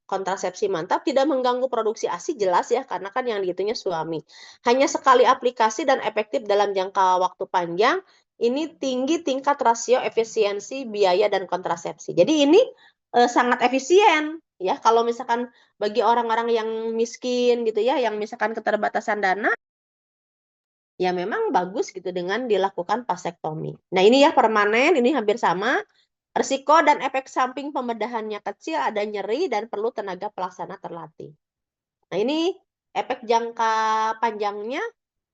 Speaker 4: kontrasepsi mantap, tidak mengganggu produksi ASI jelas ya, karena kan yang dihitungnya suami. Hanya sekali aplikasi dan efektif dalam jangka waktu panjang. Ini tinggi tingkat rasio efisiensi biaya dan kontrasepsi. Jadi ini sangat efisien ya. Kalau misalkan bagi orang-orang yang miskin gitu ya, yang misalkan keterbatasan dana, ya memang bagus gitu dengan dilakukan vasektomi. Nah, ini ya permanen, ini hampir sama. Risiko dan efek samping pembedahannya kecil, ada nyeri dan perlu tenaga pelaksana terlatih. Nah, ini efek jangka panjangnya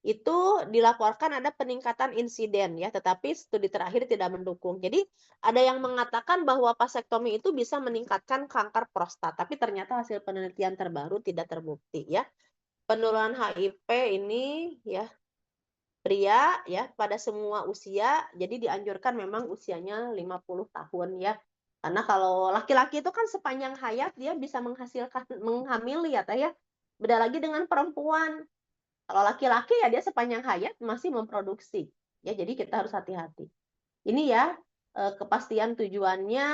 Speaker 4: itu dilaporkan ada peningkatan insiden ya, tetapi studi terakhir tidak mendukung. Jadi ada yang mengatakan bahwa vasektomi itu bisa meningkatkan kanker prostat, tapi ternyata hasil penelitian terbaru tidak terbukti ya. Penurunan HIV ini ya pria ya pada semua usia, jadi dianjurkan memang usianya 50 tahun ya. Karena kalau laki-laki itu kan sepanjang hayat dia bisa menghamili ya teh ya. Beda lagi dengan perempuan. Kalau laki-laki ya dia sepanjang hayat masih memproduksi. Ya, jadi kita harus hati-hati. Ini ya kepastian tujuannya,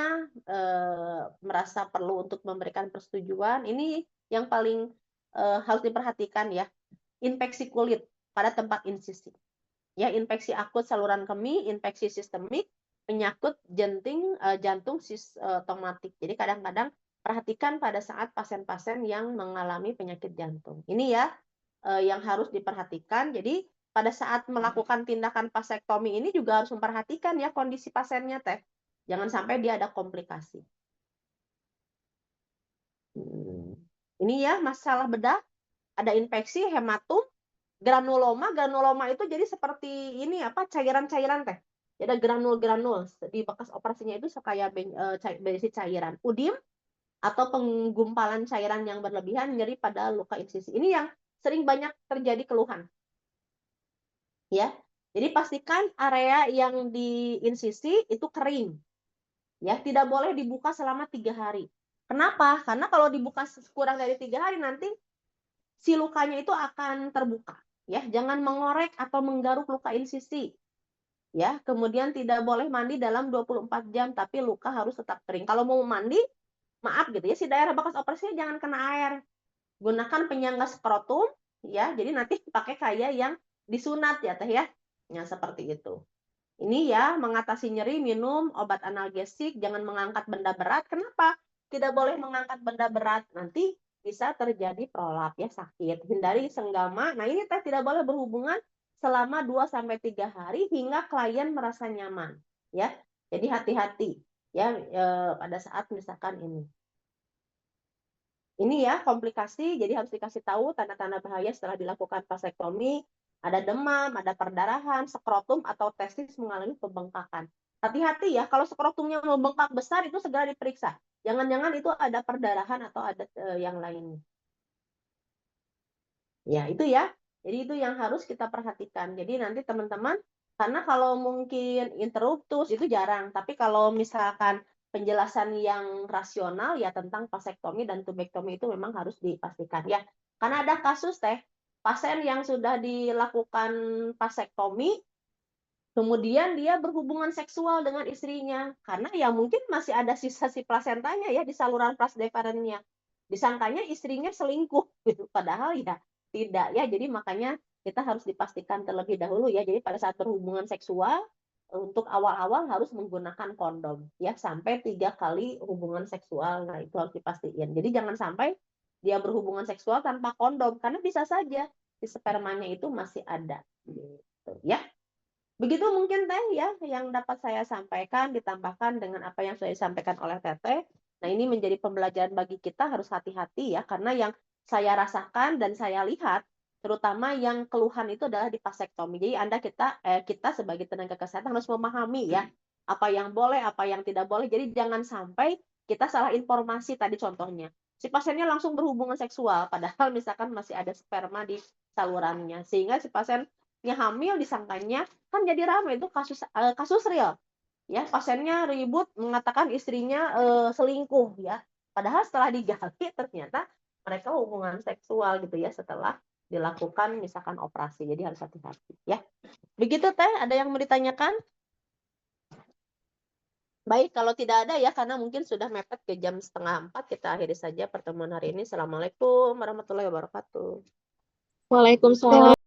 Speaker 4: merasa perlu untuk memberikan persetujuan. Ini yang paling harus diperhatikan ya. Infeksi kulit pada tempat insisi. Ya, infeksi akut saluran kemih, infeksi sistemik, penyakit jantung sistematik. Jadi kadang-kadang perhatikan pada saat pasien-pasien yang mengalami penyakit jantung. Ini ya yang harus diperhatikan. Jadi pada saat melakukan tindakan vasektomi ini juga harus memperhatikan ya kondisi pasiennya teh. Jangan sampai dia ada komplikasi. Ini ya masalah bedah, ada infeksi, hematum, granuloma. Granuloma itu jadi seperti ini apa cairan-cairan teh. Jadi ada granul-granul di bekas operasinya itu kayak berisi cairan. Udim atau penggumpalan cairan yang berlebihan, nyeri pada luka insisi. Ini yang sering banyak terjadi keluhan. Ya. Jadi pastikan area yang di insisi itu kering. Ya, tidak boleh dibuka selama 3 hari. Kenapa? Karena kalau dibuka kurang dari 3 hari nanti si lukanya itu akan terbuka. Ya, jangan mengorek atau menggaruk luka insisi. Ya, kemudian tidak boleh mandi dalam 24 jam, tapi luka harus tetap kering. Kalau mau mandi, maaf gitu ya, si daerah bekas operasinya jangan kena air. Gunakan penyangga skrotum, ya. Jadi nanti pakai kayak yang disunat ya teh ya. Nah, seperti itu. Ini ya, mengatasi nyeri, minum obat analgesik, jangan mengangkat benda berat. Kenapa? Tidak boleh mengangkat benda berat. Nanti bisa terjadi prolap ya, sakit. Hindari senggama. Nah, ini teh tidak boleh berhubungan selama 2-3 hari hingga klien merasa nyaman ya. Jadi hati-hati ya pada saat misalkan ini. Ini ya komplikasi, jadi harus dikasih tahu tanda-tanda bahaya setelah dilakukan vasektomi. Ada demam, ada perdarahan, skrotum atau testis mengalami pembengkakan. Hati-hati ya, kalau skrotumnya membengkak besar itu segera diperiksa. Jangan-jangan itu ada perdarahan atau ada yang lainnya. Ya, itu ya. Jadi itu yang harus kita perhatikan. Jadi nanti teman-teman, karena kalau mungkin interruptus itu jarang, tapi kalau misalkan penjelasan yang rasional ya tentang vasektomi dan tubektomi itu memang harus dipastikan ya. Karena ada kasus teh, pasien yang sudah dilakukan vasektomi, kemudian dia berhubungan seksual dengan istrinya, karena ya mungkin masih ada sisa si plasentanya ya di saluran plas deferennya. Disangkanya istrinya selingkuh, gitu. Padahal ya tidak ya. Jadi makanya kita harus dipastikan terlebih dahulu ya. Jadi pada saat berhubungan seksual, untuk awal-awal harus menggunakan kondom ya, sampai 3 kali hubungan seksual. Nah, itu harus dipastiin. Jadi jangan sampai dia berhubungan seksual tanpa kondom, karena bisa saja si spermanya itu masih ada gitu ya. Begitu mungkin teh ya yang dapat saya sampaikan, ditambahkan dengan apa yang sudah disampaikan oleh Teteh. Nah, ini menjadi pembelajaran bagi kita, harus hati-hati ya, karena yang saya rasakan dan saya lihat terutama yang keluhan itu adalah di vasektomi. Jadi kita sebagai tenaga kesehatan harus memahami ya apa yang boleh, apa yang tidak boleh. Jadi jangan sampai kita salah informasi tadi contohnya. Si pasiennya langsung berhubungan seksual padahal misalkan masih ada sperma di salurannya, sehingga si pasiennya hamil disangkanya, kan jadi ramai itu kasus real. Ya, pasiennya ribut mengatakan istrinya selingkuh ya. Padahal setelah digali ternyata mereka hubungan seksual gitu ya setelah dilakukan misalkan operasi. Jadi harus hati-hati ya. Begitu teh, ada yang mau ditanyakan? Baik, kalau tidak ada ya, karena mungkin sudah mepet ke jam 3:30, kita akhiri saja pertemuan hari ini. Assalamualaikum warahmatullahi wabarakatuh.
Speaker 5: Waalaikumsalam.